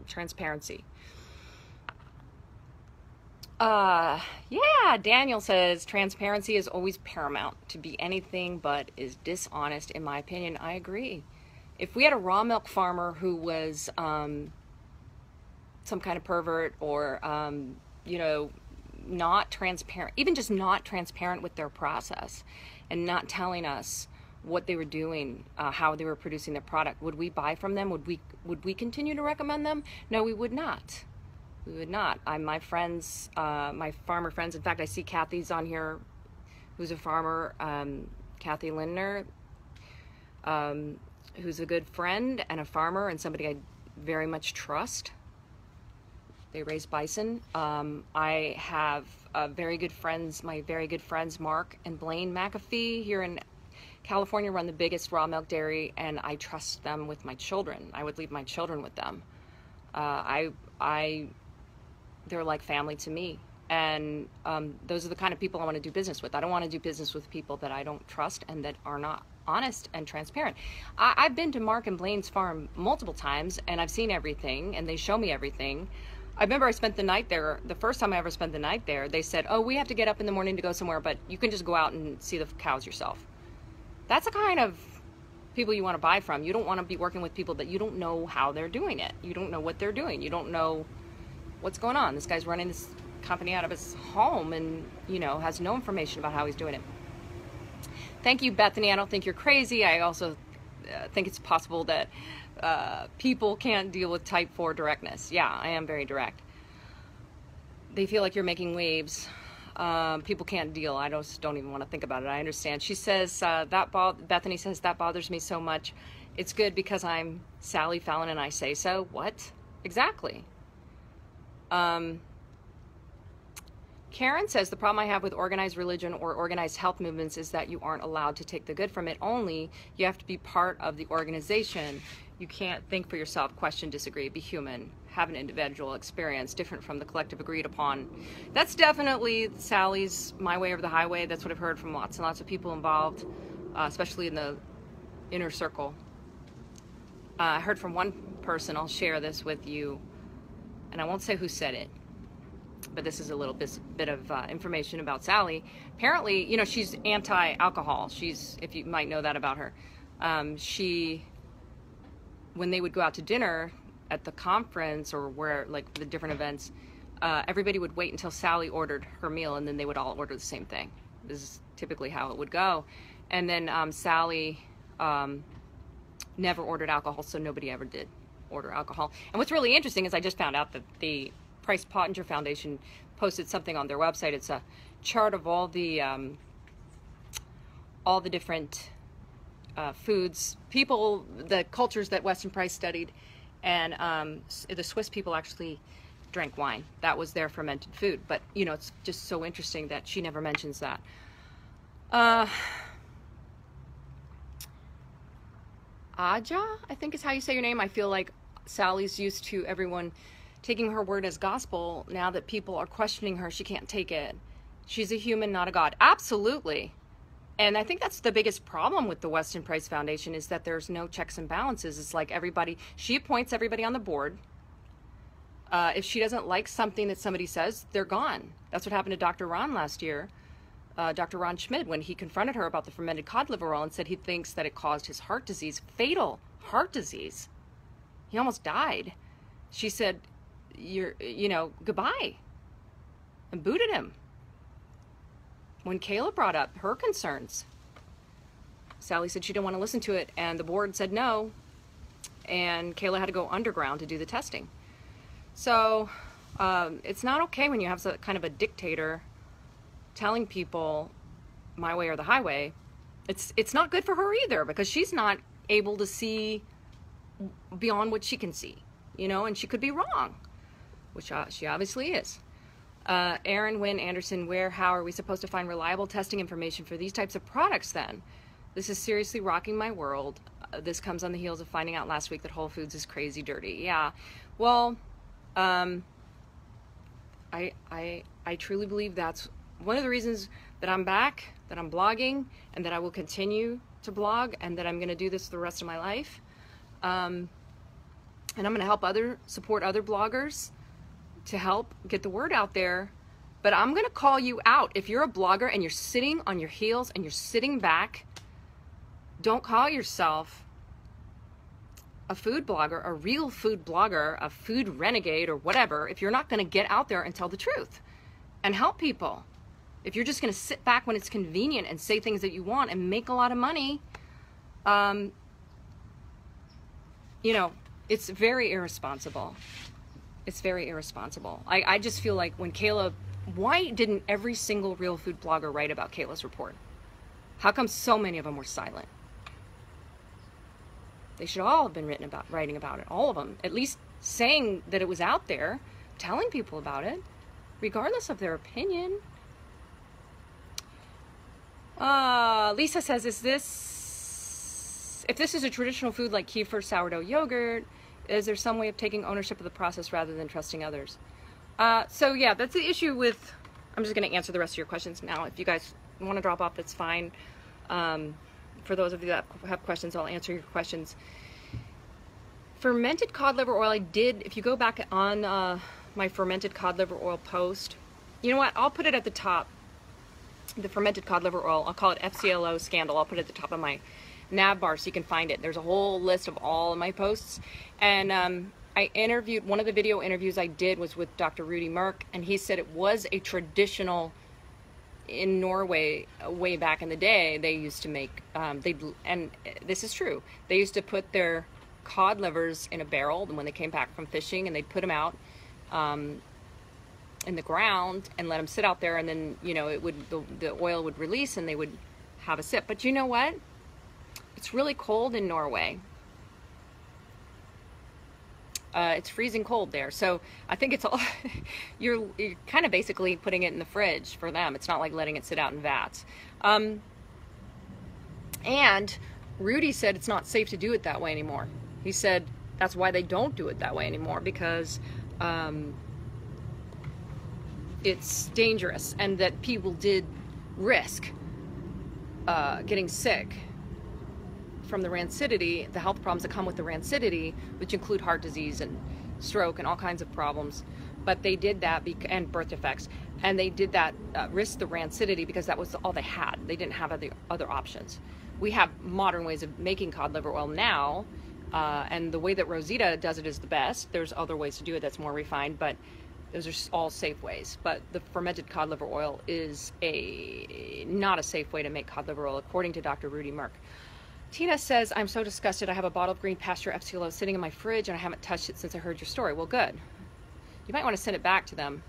A: transparency. Yeah, Daniel says transparency is always paramount. To be anything but is dishonest, in my opinion. I agree. if we had a raw milk farmer who was some kind of pervert or, you know, not transparent, even just not transparent with their process and not telling us what they were doing, how they were producing their product, would we buy from them? Would we continue to recommend them? No, we would not. We would not. My friends, my farmer friends, in fact, I see Kathy's on here, who's a farmer, Kathy Lindner, who's a good friend and a farmer and somebody I very much trust. They raise bison. I have very good friends, my very good friends Mark and Blaine McAfee here in California run the biggest raw milk dairy, and I trust them with my children. I would leave my children with them. They're like family to me. And those are the kind of people I want to do business with. I don't want to do business with people that I don't trust and that are not honest and transparent. I've been to Mark and Blaine's farm multiple times, and I've seen everything, and they show me everything. I remember I spent the night there. The first time I ever spent the night there, they said, oh, we have to get up in the morning to go somewhere, but you can just go out and see the cows yourself. That's the kind of people you want to buy from. You don't want to be working with people that you don't know how they're doing it. You don't know what they're doing. You don't know what's going on. This guy's running this company out of his home and, you know, has no information about how he's doing it. Thank you, Bethany. I don't think you're crazy. I also think it's possible that people can't deal with type 4 directness. Yeah, I am very direct. They feel like you're making waves. People can't deal. I just don't even want to think about it. I understand. She says, Bethany says, that bothers me so much. It's good because I'm Sally Fallon and I say so. What? Exactly. Karen says, the problem I have with organized religion or organized health movements is that you aren't allowed to take the good from it only. You have to be part of the organization. You can't think for yourself, question, disagree, be human, have an individual experience different from the collective agreed upon. That's definitely Sally's my way or the highway. That's what I've heard from lots and lots of people involved, especially in the inner circle. I heard from one person, I'll share this with you, and I won't say who said it, but this is a little bit of information about Sally. Apparently, you know, she's anti-alcohol. She's, if you might know that about her, when they would go out to dinner at the conference or where, like the different events, everybody would wait until Sally ordered her meal and then they would all order the same thing. This is typically how it would go. And then Sally never ordered alcohol, so nobody ever did order alcohol. And what's really interesting is I just found out that the Price Pottinger Foundation posted something on their website. It's a chart of all the different foods, people, the cultures that Weston Price studied, and the Swiss people actually drank wine. That was their fermented food. But, you know, it's just so interesting that she never mentions that. Aja, I think is how you say your name. I feel like Sally's used to everyone taking her word as gospel. Now that people are questioning her, she can't take it. She's a human, not a god. Absolutely. And I think that's the biggest problem with the Weston Price Foundation is that there's no checks and balances. It's like everybody, she appoints everybody on the board. If she doesn't like something that somebody says, they're gone. That's what happened to Dr. Ron last year. Dr. Ron Schmid, when he confronted her about the fermented cod liver oil and said he thinks that it caused his heart disease, fatal heart disease. He almost died. She said, you know, goodbye, and booted him. When Kayla brought up her concerns, Sally said she didn't want to listen to it, and the board said no, and Kayla had to go underground to do the testing. So it's not okay when you have kind of a dictator telling people my way or the highway. It's not good for her either, because she's not able to see beyond what she can see, you know, and she could be wrong, which she obviously is. Aaron Wynn Anderson, how are we supposed to find reliable testing information for these types of products then? This is seriously rocking my world. This comes on the heels of finding out last week that Whole Foods is crazy dirty. Yeah, well, I truly believe that's one of the reasons that I'm back, that I'm blogging, and that I will continue to blog, and that I'm going to do this the rest of my life. And I'm going to support other bloggers to help get the word out there. But I'm going to call you out. If you're a blogger and you're sitting on your heels and you're sitting back, don't call yourself a food blogger, a real food blogger, a food renegade or whatever, if you're not going to get out there and tell the truth and help people. If you're just going to sit back when it's convenient and say things that you want and make a lot of money, you know, it's very irresponsible. It's very irresponsible. I just feel like when Kayla, why didn't every single real food blogger write about Kayla's report? How come so many of them were silent? They should all have been writing about it, all of them. At least saying that it was out there, telling people about it, regardless of their opinion. Lisa says, if this is a traditional food like kefir, sourdough, yogurt, is there some way of taking ownership of the process rather than trusting others? So yeah, that's the issue with, I'm just going to answer the rest of your questions now. If you guys want to drop off, that's fine. For those of you that have questions, I'll answer your questions. Fermented cod liver oil, I did, if you go back on my fermented cod liver oil post, you know what, I'll put it at the top. The fermented cod liver oil, I'll call it FCLO scandal. I'll put it at the top of my nav bar so you can find it. There's a whole list of all of my posts. And I interviewed, one of the video interviews I did was with Dr. Rudy Merck, and he said it was a traditional, in Norway, way back in the day, they used to make, and this is true, they used to put their cod livers in a barrel when they came back from fishing, and they'd put them out in the ground and let them sit out there, and then, you know, it would, the oil would release and they would have a sip. But you know what? It's really cold in Norway. It's freezing cold there, so I think it's all you're kind of basically putting it in the fridge for them. It's not like letting it sit out in vats. And Rudy said it's not safe to do it that way anymore. He said that's why they don't do it that way anymore, because it's dangerous, and that people did risk getting sick from the rancidity, the health problems that come with the rancidity, which include heart disease and stroke and all kinds of problems. But they did that, and birth defects, and they did that, risk the rancidity, because that was all they had. They didn't have other options. We have modern ways of making cod liver oil now, and the way that Rosita does it is the best. There's other ways to do it that's more refined, but those are all safe ways. But the fermented cod liver oil is not a safe way to make cod liver oil, according to Dr. Rudy Merck. Tina says, I'm so disgusted. I have a bottle of Green Pasture FCLO sitting in my fridge, and I haven't touched it since I heard your story. Well, good. You might want to send it back to them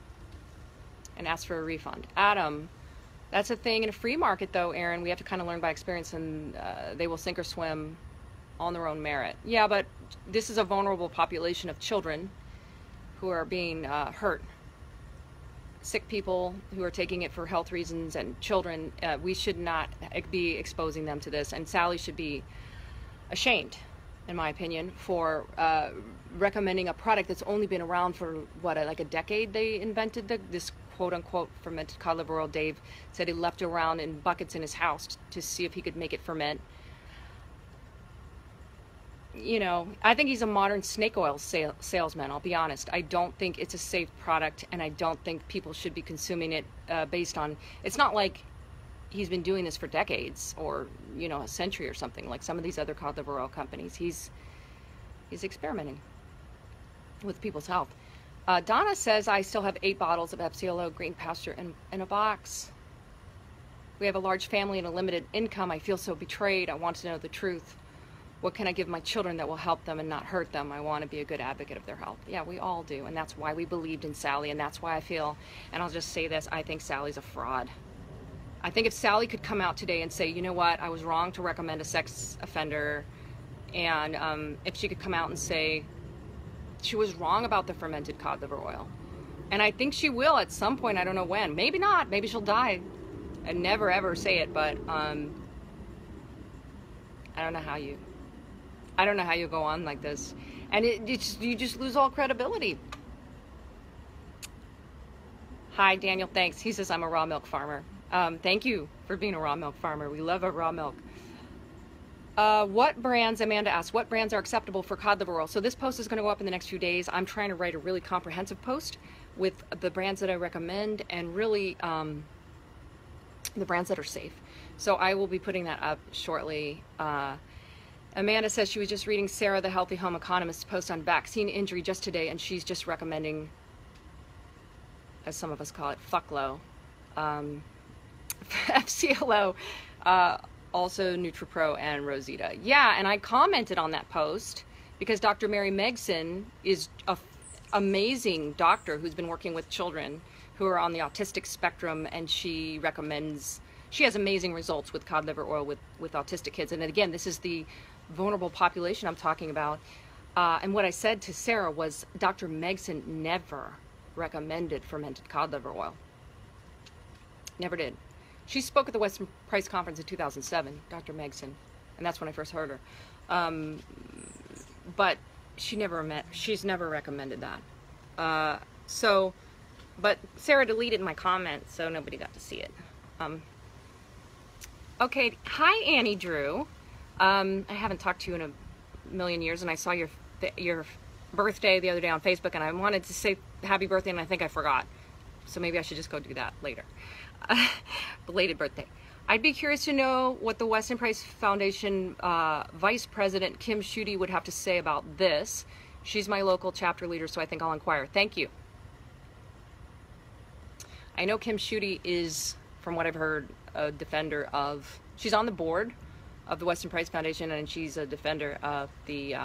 A: and ask for a refund. Adam, that's a thing in a free market, though, Aaron. We have to kind of learn by experience, and they will sink or swim on their own merit. Yeah, but this is a vulnerable population of children who are being hurt. Sick people who are taking it for health reasons, and children, we should not be exposing them to this. And Sally should be ashamed, in my opinion, for recommending a product that's only been around for, what, like a decade. They invented this quote-unquote fermented cod liver oil. Dave said he left it around in buckets in his house to see if he could make it ferment. You know, I think he's a modern snake oil salesman, I'll be honest. I don't think it's a safe product, and I don't think people should be consuming it based on, it's not like he's been doing this for decades or, you know, a century or something like some of these other cod liver oil companies. He's experimenting with people's health. Donna says, I still have 8 bottles of FCLO Green Pasture in a box. We have a large family and a limited income. I feel so betrayed. I want to know the truth. What can I give my children that will help them and not hurt them? I want to be a good advocate of their health. Yeah, we all do, and that's why we believed in Sally, and that's why I feel, and I'll just say this, I think Sally's a fraud. I think if Sally could come out today and say, you know what, I was wrong to recommend a sex offender, and if she could come out and say she was wrong about the fermented cod liver oil, and I think she will at some point, I don't know when, maybe not, maybe she'll die and never ever say it, but I don't know how you go on like this, and you just lose all credibility. Hi, Daniel, thanks. He says, I'm a raw milk farmer. Thank you for being a raw milk farmer. We love our raw milk. What brands, Amanda asks, what brands are acceptable for cod liver oil? So this post is going to go up in the next few days. I'm trying to write a really comprehensive post with the brands that I recommend, and really the brands that are safe. So I will be putting that up shortly. Amanda says she was just reading Sarah, the Healthy Home Economist, post on vaccine injury just today, and she's just recommending, as some of us call it, fucklo, FCLO, also NutraPro and Rosita. Yeah, and I commented on that post because Dr. Mary Megson is an amazing doctor who's been working with children who are on the autistic spectrum, and she has amazing results with cod liver oil with autistic kids. And again, this is the vulnerable population I'm talking about. And what I said to Sarah was Dr. Megson never recommended fermented cod liver oil. Never did. She spoke at the Weston Price Conference in 2007, Dr. Megson, and that's when I first heard her. But she's never recommended that. But Sarah deleted my comment, so nobody got to see it. Okay, hi Annie Drew. I haven't talked to you in a million years, and I saw your birthday the other day on Facebook, and I wanted to say happy birthday, and I think I forgot. So maybe I should just go do that later. Belated birthday. I'd be curious to know what the Weston Price Foundation Vice President Kim Schutte would have to say about this. She's my local chapter leader, so I think I'll inquire. Thank you. I know Kim Schutte is, from what I've heard, a defender of, she's on the board of the Weston Price Foundation, and she's a defender of the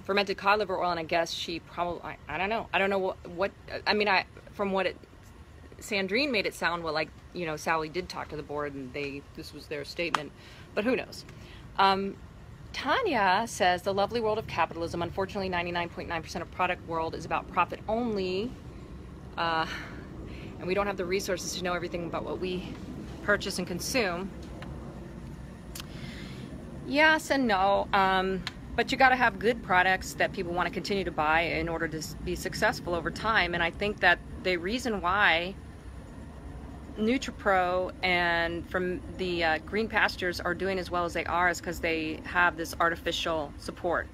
A: fermented cod liver oil, and I guess she probably, I don't know what I mean, from what Sandrine made it sound like, you know, Sally did talk to the board and this was their statement, but who knows. Tanya says, the lovely world of capitalism, unfortunately 99.9% of product world is about profit only, and we don't have the resources to know everything about what we purchase and consume. Yes and no. But you got to have good products that people want to continue to buy in order to be successful over time. And I think that the reason why NutraPro and from the Green Pastures are doing as well as they are is because they have this artificial support.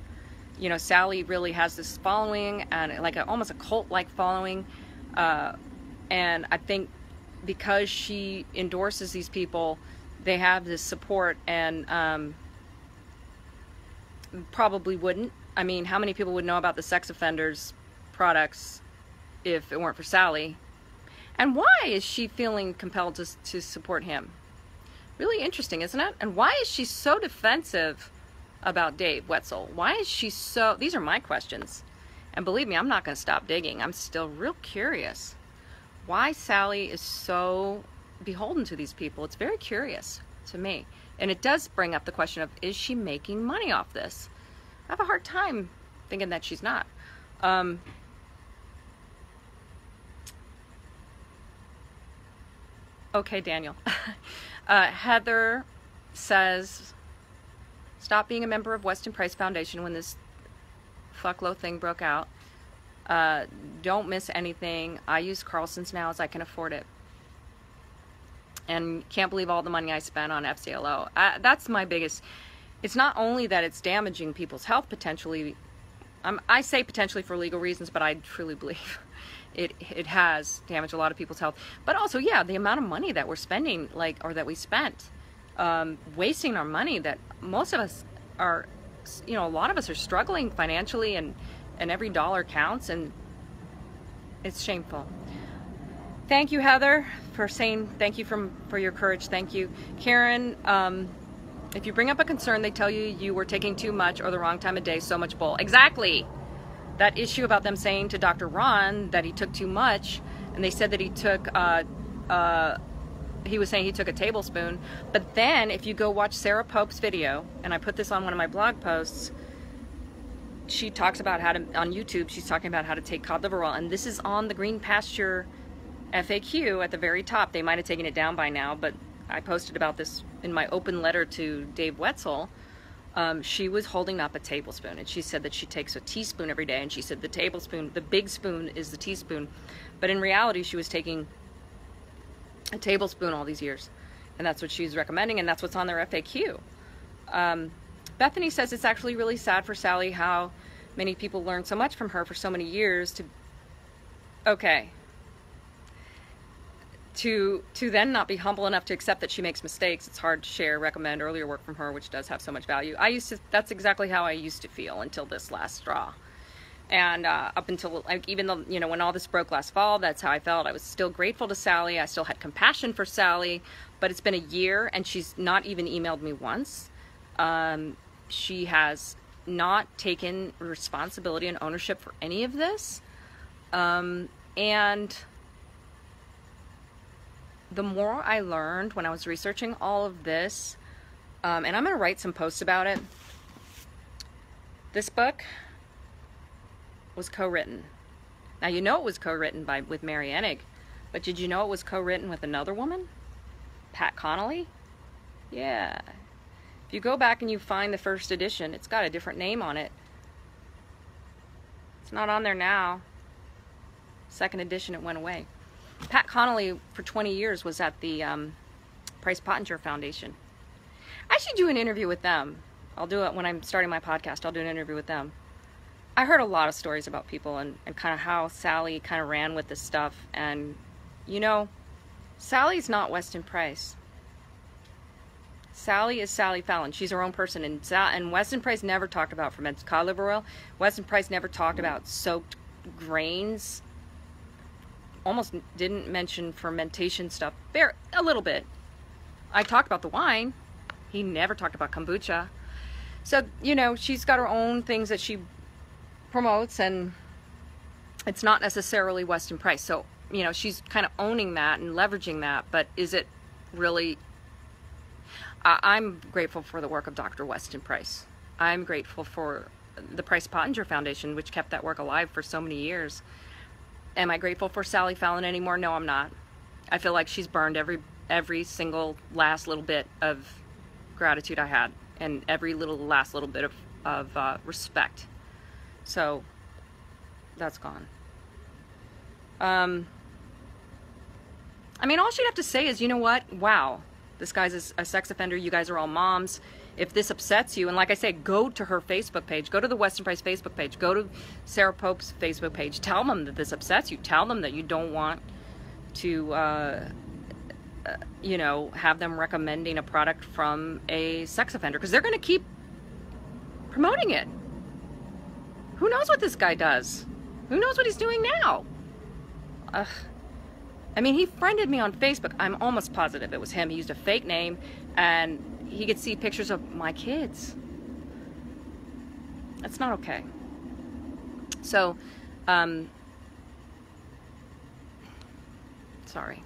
A: You know, Sally really has this following, and like almost a cult-like following. And I think because she endorses these people, they have this support, and probably wouldn't. I mean, how many people would know about the sex offenders products if it weren't for Sally? And why is she feeling compelled to support him? Really interesting, isn't it? And why is she so defensive about Dave Wetzel? Why is she so... These are my questions. And believe me, I'm not going to stop digging. I'm still real curious. Why Sally is so beholden to these people. It's very curious to me. And it does bring up the question of, is she making money off this? I have a hard time thinking that she's not. Okay, Daniel. Heather says, stop being a member of Weston Price Foundation when this fuckload thing broke out. Don't miss anything. I use Carlson's now as I can afford it. And can't believe all the money I spent on FCLO. That's my biggest... It's not only that it's damaging people's health potentially. I say potentially for legal reasons, but I truly believe it has damaged a lot of people's health. But also, yeah, the amount of money that we're spending, or that we spent, wasting our money, that most of us are, you know, a lot of us are struggling financially, and every dollar counts, and it's shameful. Thank you, Heather, for saying thank you for your courage. Thank you. Karen, if you bring up a concern, they tell you you were taking too much or the wrong time of day, so much bull. Exactly. That issue about them saying to Dr. Ron that he took too much, and they said that he took, he was saying he took a tablespoon. But then if you go watch Sarah Pope's video, and I put this on one of my blog posts, she talks about how to, on YouTube, she's talking about how to take cod liver oil, and this is on the Green Pasture FAQ at the very top. They might have taken it down by now, but I posted about this in my open letter to Dave Wetzel. She was holding up a tablespoon, and she said that she takes a teaspoon every day, and she said the tablespoon, the big spoon is the teaspoon, but in reality she was taking a tablespoon all these years, and that's what she's recommending, and that's what's on their FAQ. Bethany says it's actually really sad for Sally how many people learned so much from her for so many years. Okay. to then not be humble enough to accept that she makes mistakes. It's hard to share, recommend earlier work from her, which does have so much value. That's exactly how I used to feel until this last straw. And up until, like, even though, you know, when all this broke last fall, that's how I felt. I was still grateful to Sally. I still had compassion for Sally, but it's been a year and she's not even emailed me once. She has not taken responsibility and ownership for any of this. And the more I learned when I was researching all of this, and I'm going to write some posts about it. This book was co-written. Now, you know it was co-written with Mary Enig, but did you know it was co-written with another woman? Pat Connolly? Yeah. If you go back and you find the first edition, it's got a different name on it. It's not on there now. Second edition, it went away. Pat Connolly, for 20 years, was at the Price Pottinger Foundation. I should do an interview with them. I'll do it when I'm starting my podcast. I'll do an interview with them. I heard a lot of stories about people and kind of how Sally kind of ran with this stuff. And, you know, Sally's not Weston Price. Sally is Sally Fallon. She's her own person. And Weston Price never talked about fermented cod liver oil. Weston Price never talked about soaked grains. Almost didn't mention fermentation stuff. A little bit. I talked about the wine. He never talked about kombucha. So, you know, she's got her own things that she promotes, and it's not necessarily Weston Price. So, you know, she's kind of owning that and leveraging that, but is it really... I'm grateful for the work of Dr. Weston Price. I'm grateful for the Price Pottinger Foundation, which kept that work alive for so many years. Am I grateful for Sally Fallon anymore? No, I'm not. I feel like she's burned every single last little bit of gratitude I had, and every last little bit of respect. So that's gone. I mean, all she'd have to say is, you know what? Wow, this guy's a sex offender. You guys are all moms. If this upsets you, and like I say, go to her Facebook page. Go to the Weston Price Facebook page. Go to Sarah Pope's Facebook page. Tell them that this upsets you. Tell them that you don't want to, you know, have them recommending a product from a sex offender, because they're going to keep promoting it. Who knows what this guy does? Who knows what he's doing now? I mean, he friended me on Facebook. I'm almost positive it was him. He used a fake name, and he could see pictures of my kids. That's not okay. So, sorry.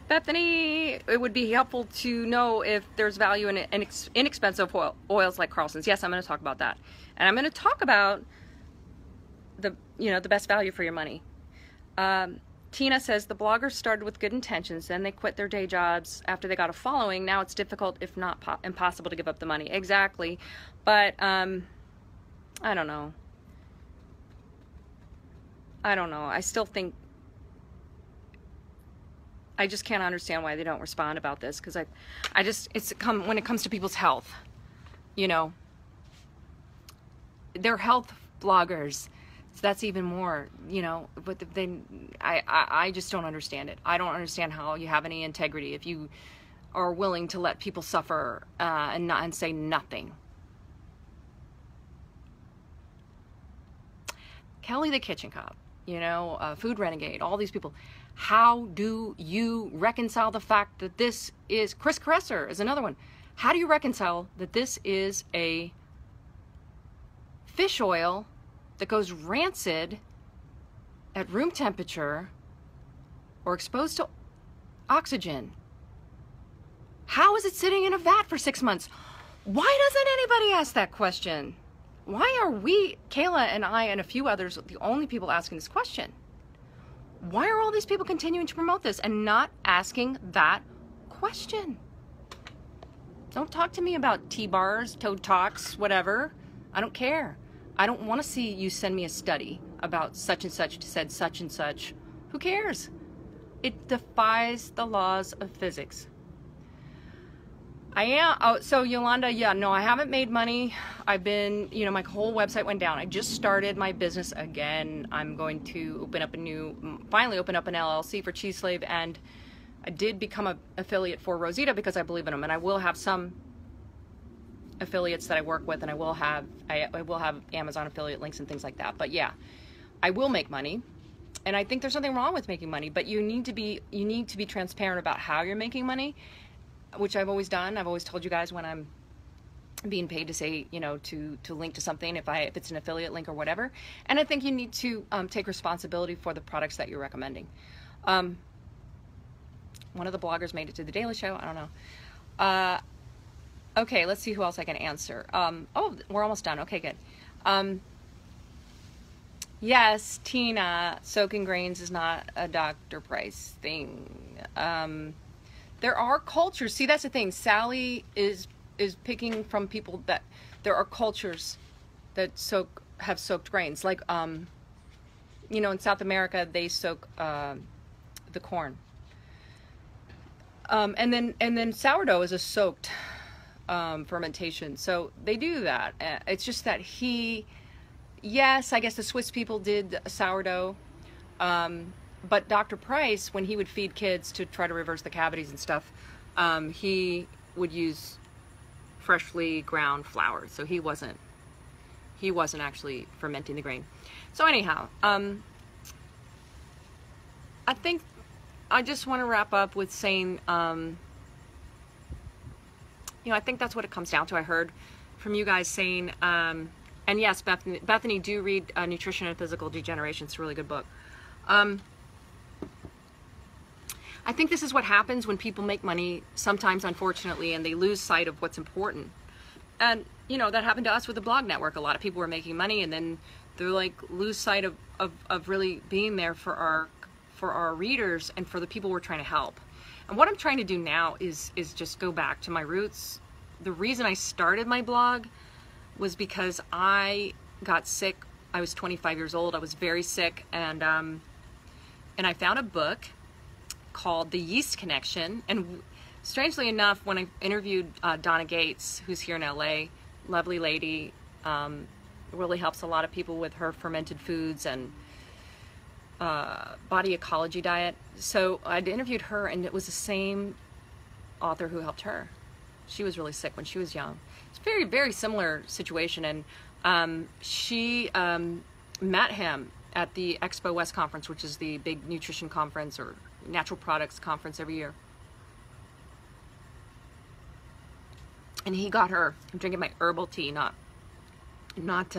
A: Bethany, it would be helpful to know if there's value in inexpensive oils like Carlson's. Yes, I'm going to talk about that. And I'm going to talk about the best value for your money. Tina says the bloggers started with good intentions, then they quit their day jobs after they got a following. Now it's difficult, if not impossible, to give up the money. Exactly. But I don't know. I still think, I just can't understand why they don't respond about this, because when it comes to people's health, you know, they're health bloggers. So that's even more, you know, but I just don't understand it. I don't understand how you have any integrity if you are willing to let people suffer and say nothing. Kelly the Kitchen Cop, you know, Food Renegade, all these people. How do you reconcile the fact that this is, Chris Kresser is another one. How do you reconcile that this is a fish oil that goes rancid at room temperature or exposed to oxygen? How is it sitting in a vat for 6 months? Why doesn't anybody ask that question? Why are we, Kayla and I and a few others, the only people asking this question? Why are all these people continuing to promote this and not asking that question? Don't talk to me about T-bars, Toad Talks, whatever. I don't care. I don't want to see you send me a study about such and such said such and such. Who cares? It defies the laws of physics. I am. Oh, so Yolanda, yeah, no, I haven't made money. I've been, you know, my whole website went down. I just started my business again. I'm going to finally open up an LLC for Cheese Slave, and I did become an affiliate for Rosita because I believe in them, and I will have some affiliates that I work with, and I will have Amazon affiliate links and things like that. But yeah, I will make money, and I think there's nothing wrong with making money, but you need to be transparent about how you're making money, which I've always done. I've always told you guys when I'm being paid to say, you know, to link to something, if it's an affiliate link or whatever. And I think you need to take responsibility for the products that you're recommending. One of the bloggers made it to the Daily Show. I don't know. Okay, let's see who else I can answer. Oh, we're almost done. Okay, good. Yes, Tina, soaking grains is not a Dr. Price thing. There are cultures. See, that's the thing. Sally is picking from people that there are cultures that have soaked grains. Like, you know, in South America, they soak the corn. And then sourdough is a soaked fermentation. So they do that. It's just that yes, I guess the Swiss people did sourdough. But Dr. Price, when he would feed kids to try to reverse the cavities and stuff, he would use freshly ground flour. So he wasn't actually fermenting the grain. So anyhow, I think I just want to wrap up with saying, you know, I think that's what it comes down to. I heard from you guys saying, and yes, Bethany, do read Nutrition and Physical Degeneration. It's a really good book. I think this is what happens when people make money, sometimes unfortunately, and they lose sight of what's important. And, you know, that happened to us with the blog network. A lot of people were making money, and then they're like lose sight of really being there for our readers and for the people we're trying to help. And what I'm trying to do now is just go back to my roots. The reason I started my blog was because I got sick. I was 25 years old. I was very sick, and I found a book called The Yeast Connection. And strangely enough, when I interviewed Donna Gates, who's here in LA, lovely lady, really helps a lot of people with her fermented foods and body ecology diet. So I'd interviewed her, and it was the same author who helped her. She was really sick when she was young. It's a very, very similar situation. And she met him at the Expo West conference, which is the big nutrition conference or natural products conference every year. And he got her. I'm drinking my herbal tea, not black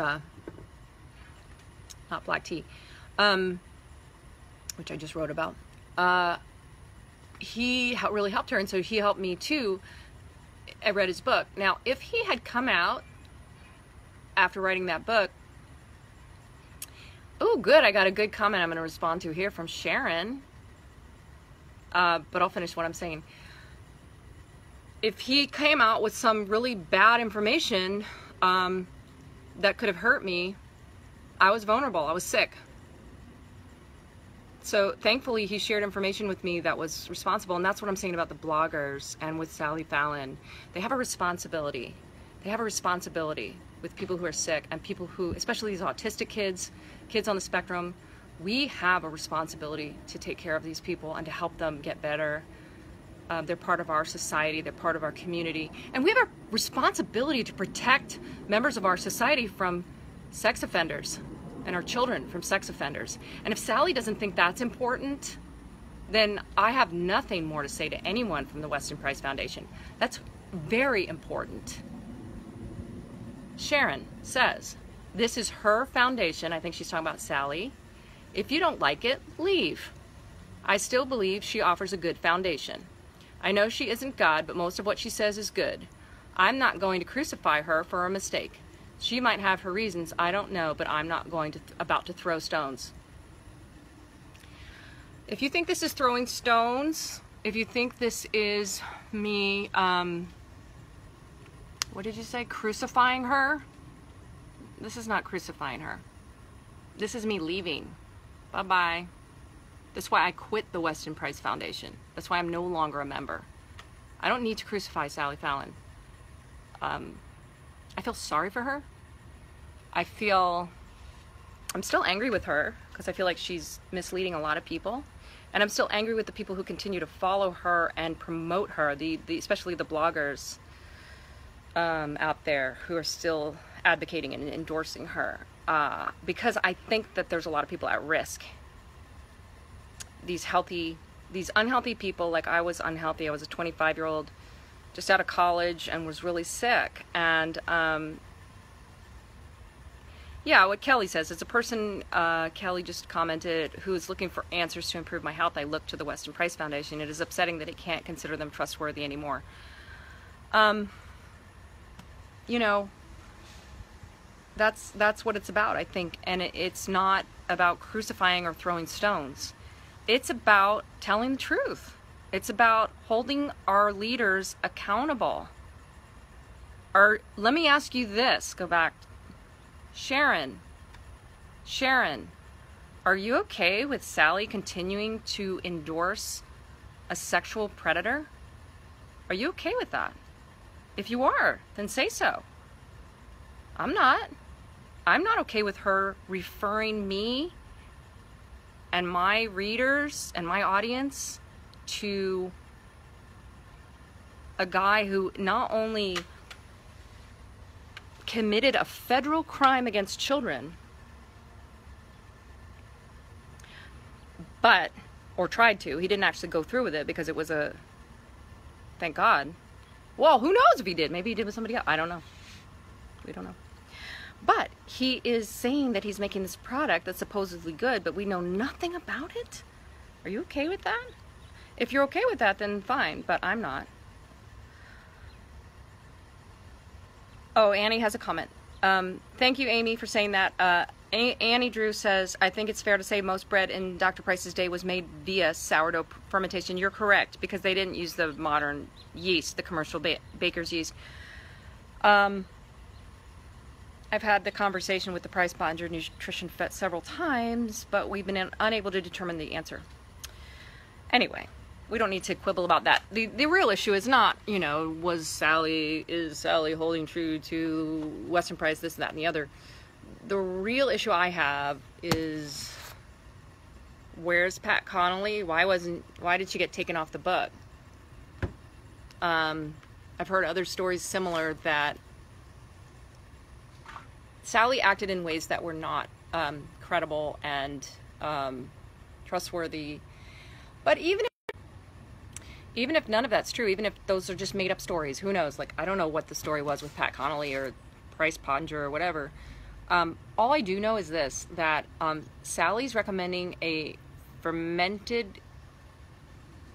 A: tea, which I just wrote about. He really helped her, and so he helped me too. I read his book. Now, if he had come out after writing that book, oh, good, I got a good comment I'm going to respond to here from Sharon. But I'll finish what I'm saying. If he came out with some really bad information that could have hurt me, I was vulnerable. I was sick. So thankfully he shared information with me that was responsible, and that's what I'm saying about the bloggers and with Sally Fallon. They have a responsibility. They have a responsibility with people who are sick and people who, especially these autistic kids, kids on the spectrum. We have a responsibility to take care of these people and to help them get better. They're part of our society, they're part of our community, and we have a responsibility to protect members of our society from sex offenders and our children from sex offenders. And if Sally doesn't think that's important, then I have nothing more to say to anyone from the Weston Price Foundation. That's very important. Sharon says, this is her foundation. I think she's talking about Sally. If you don't like it, leave. I still believe she offers a good foundation. I know she isn't God, but most of what she says is good. I'm not going to crucify her for a mistake. She might have her reasons, I don't know, but I'm not about to throw stones. If you think this is throwing stones, if you think this is me, what did you say, crucifying her? This is not crucifying her. This is me leaving. Bye-bye. That's why I quit the Weston Price Foundation. That's why I'm no longer a member. I don't need to crucify Sally Fallon. I feel sorry for her. I'm still angry with her because I feel like she's misleading a lot of people. And I'm still angry with the people who continue to follow her and promote her, especially the bloggers out there who are still advocating and endorsing her. Because I think that there's a lot of people at risk. These unhealthy people, like I was unhealthy. I was a 25-year-old just out of college and was really sick. And yeah, what Kelly says, as a person, Kelly just commented, who is looking for answers to improve my health, I look to the Weston Price Foundation. It is upsetting that it can't consider them trustworthy anymore. You know, that's what it's about, I think. And it's not about crucifying or throwing stones. It's about telling the truth. It's about holding our leaders accountable. Let me ask you this, go back. Sharon, are you okay with Sally continuing to endorse a sexual predator? Are you okay with that? If you are, then say so. I'm not. I'm not okay with her referring me and my readers and my audience to a guy who not only committed a federal crime against children, or tried to. He didn't actually go through with it because it was thank God. Well, who knows if he did? Maybe he did with somebody else. I don't know. We don't know. But he is saying that he's making this product that's supposedly good, but we know nothing about it. Are you okay with that? If you're okay with that, then fine, but I'm not. Oh, Annie has a comment. Thank you, Amy, for saying that. Annie Drew says, I think it's fair to say most bread in Dr. Price's day was made via sourdough fermentation. You're correct, because they didn't use the modern yeast, the commercial baker's yeast. I've had the conversation with the Price Bonder Nutrition Vet several times, but we've been unable to determine the answer. Anyway, we don't need to quibble about that. The real issue is not, is Sally holding true to Weston Price, this, that, and the other. The real issue I have is, where's Pat Connolly? Why did she get taken off the book? I've heard other stories similar that Sally acted in ways that were not credible and trustworthy. But even if none of that's true, even if those are just made up stories, who knows? Like, I don't know what the story was with Pat Connolly or Price Podger or whatever. All I do know is this, that Sally's recommending a fermented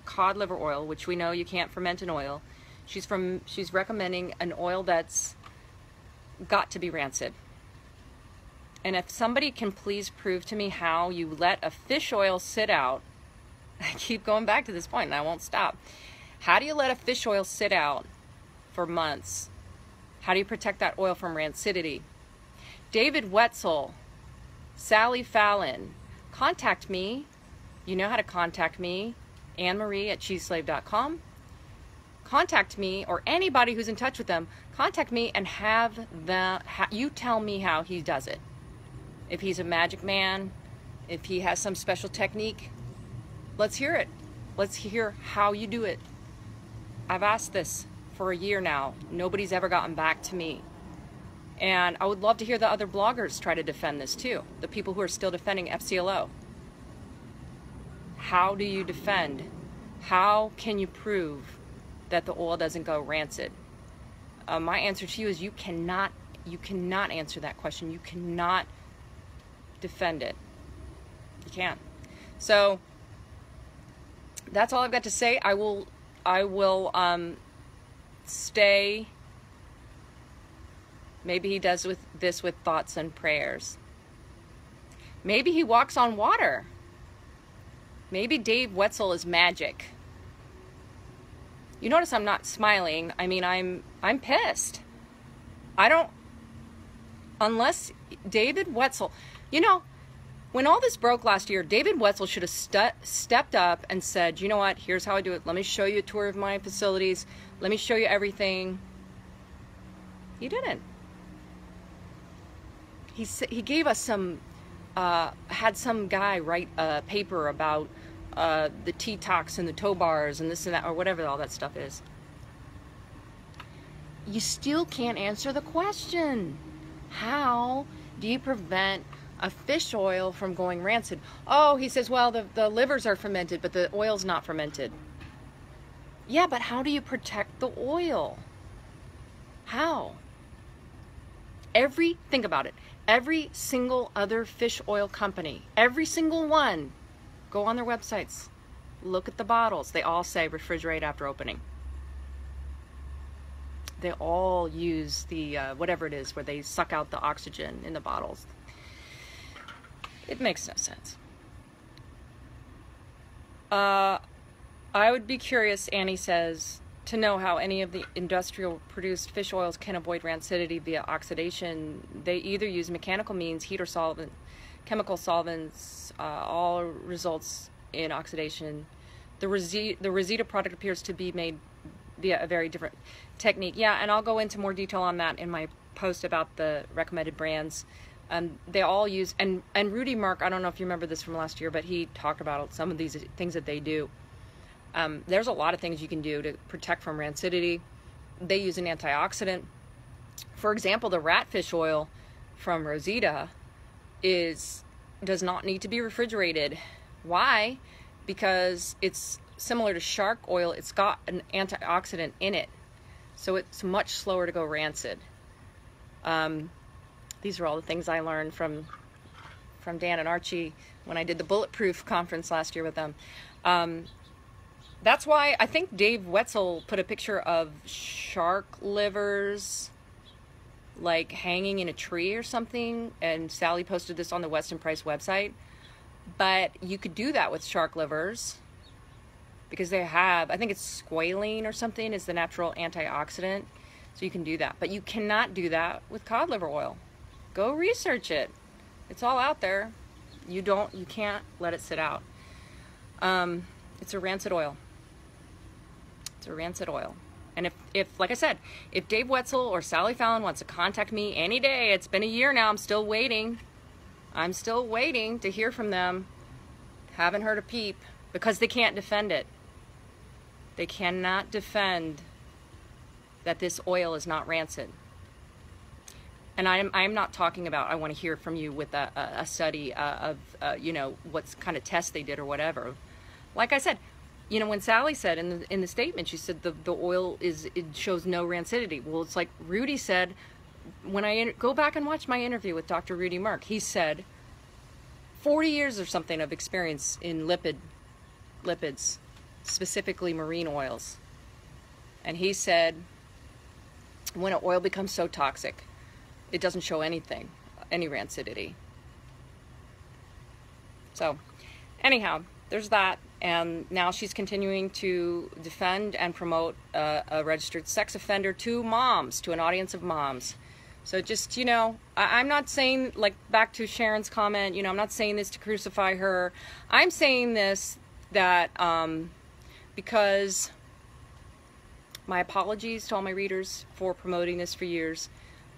A: cod liver oil, which we know you can't ferment an oil. She's recommending an oil that's got to be rancid. And if somebody can please prove to me how you let a fish oil sit out, I keep going back to this point and I won't stop. How do you let a fish oil sit out for months? How do you protect that oil from rancidity? David Wetzel, Sally Fallon, contact me. You know how to contact me. Anne-Marie at cheeseslave.com. Contact me, or anybody who's in touch with them, contact me and you tell me how he does it. If he's a magic man, if he has some special technique, let's hear it. Let's hear how you do it. I've asked this for a year now. Nobody's ever gotten back to me. And I would love to hear the other bloggers try to defend this too. The people who are still defending FCLO. How do you defend? How can you prove that the oil doesn't go rancid? My answer to you is you cannot answer that question. You cannot defend it. You can't. So that's all I've got to say. I will stay. Maybe he does this with thoughts and prayers. Maybe he walks on water. Maybe Dave Wetzel is magic. You notice I'm not smiling. I mean, I'm pissed. Unless David Wetzel, When all this broke last year, David Wetzel should have stepped up and said, you know what, here's how I do it. Let me show you a tour of my facilities. Let me show you everything. He didn't. He gave us some, had some guy write a paper about the T-tox and the tow bars and this and that, or whatever all that stuff is. You still can't answer the question. How do you prevent a fish oil from going rancid? Oh, he says, well, the livers are fermented, but the oil's not fermented. Yeah, but how do you protect the oil? How? Think about it. Every single other fish oil company, every single one, go on their websites, look at the bottles. They all say refrigerate after opening. They all use the, whatever it is, where they suck out the oxygen in the bottles. It makes no sense. I would be curious, Annie says, to know how any of the industrial produced fish oils can avoid rancidity via oxidation. They either use mechanical means, heat or solvent, chemical solvents, all results in oxidation. The Rancid product appears to be made via a very different technique. Yeah, and I'll go into more detail on that in my post about the recommended brands. They all use, and Rudy Mark, I don't know if you remember this from last year, but he talked about some of these things that they do. There's a lot of things you can do to protect from rancidity. They use an antioxidant. For example, the ratfish oil from Rosita does not need to be refrigerated. Why? Because it's similar to shark oil. It's got an antioxidant in it, so it's much slower to go rancid. These are all the things I learned from Dan and Archie when I did the Bulletproof conference last year with them. That's why I think Dave Wetzel put a picture of shark livers like hanging in a tree or something, and Sally posted this on the Weston Price website. But you could do that with shark livers because they have, I think it's squalene or something is the natural antioxidant, so you can do that. But you cannot do that with cod liver oil. Go research it. It's all out there. You can't let it sit out. It's a rancid oil. It's a rancid oil. And if, like I said, if Dave Wetzel or Sally Fallon wants to contact me any day, it's been a year now, I'm still waiting. I'm still waiting to hear from them. Haven't heard a peep because they can't defend it. They cannot defend that this oil is not rancid. And I'm not talking about, I want to hear from you with a study of, you know, what kind of tests they did or whatever. Like I said, you know, when Sally said in the statement, she said the oil it shows no rancidity. Well, it's like Rudy said, when I go back and watch my interview with Dr. Rudy Mark, he said 40 years or something of experience in lipids, specifically marine oils. And he said when an oil becomes so toxic, it doesn't show anything, any rancidity. So anyhow, there's that. And now she's continuing to defend and promote a registered sex offender to moms, to an audience of moms. So just, you know, I'm not saying, like, back to Sharon's comment, you know, I'm not saying this to crucify her. I'm saying this that because my apologies to all my readers for promoting this for years.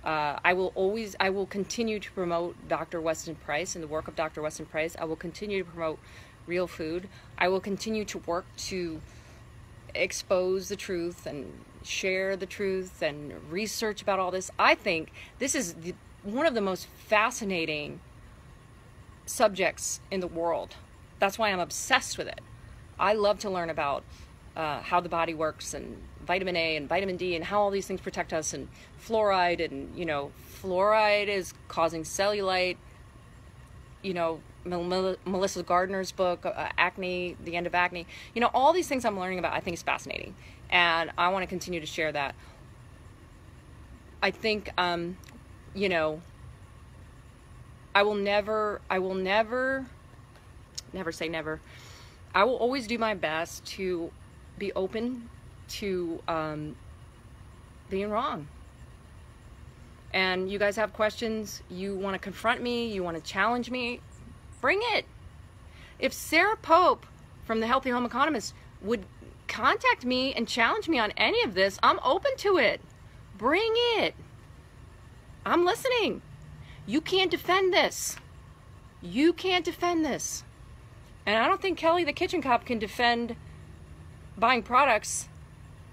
A: I will continue to promote Dr. Weston Price and the work of Dr. Weston Price. I will continue to promote real food. I will continue to work to expose the truth and share the truth and research about all this. I think this is one of the most fascinating subjects in the world. That's why I'm obsessed with it. I love to learn about how the body works and vitamin A and vitamin D and how all these things protect us, and fluoride, and, you know, fluoride is causing cellulite. You know, Melissa Gardner's book, Acne, The End of Acne. You know, all these things I'm learning about, I think is fascinating. And I want to continue to share that. I think, you know, I will never say never. I will always do my best to be open to being wrong. And you guys have questions, you want to confront me, you want to challenge me, Bring it. If Sarah Pope from the Healthy Home Economist would contact me and challenge me on any of this, I'm open to it. Bring it. I'm listening. You can't defend this. You can't defend this. And I don't think Kelly the Kitchen Cop can defend buying products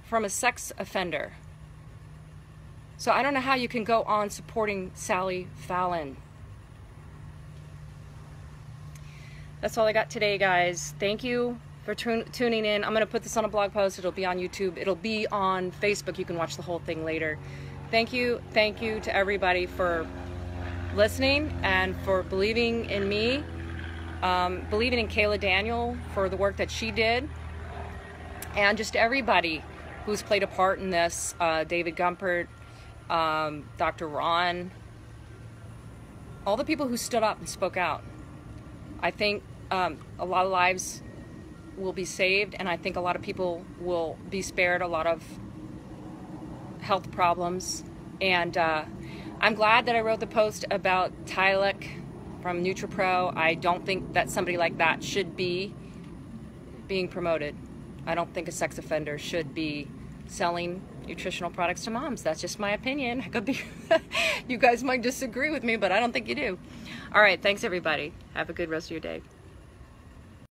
A: from a sex offender. So I don't know how you can go on supporting Sally Fallon. That's all I got today, guys. Thank you for tuning in. I'm going to put this on a blog post. It'll be on YouTube. It'll be on Facebook. You can watch the whole thing later. Thank you to everybody for listening and for believing in me, believing in Kayla Daniel for the work that she did, and just everybody who's played a part in this, David Gumpert, Dr. Ron, all the people who stood up and spoke out. I think a lot of lives will be saved, and I think a lot of people will be spared a lot of health problems. And I'm glad that I wrote the post about Tilak from NutraPro. I don't think that somebody like that should be being promoted. I don't think a sex offender should be selling nutritional products to moms. That's just my opinion. I could be you guys might disagree with me, but I don't think you do. All right, thanks everybody. Have a good rest of your day.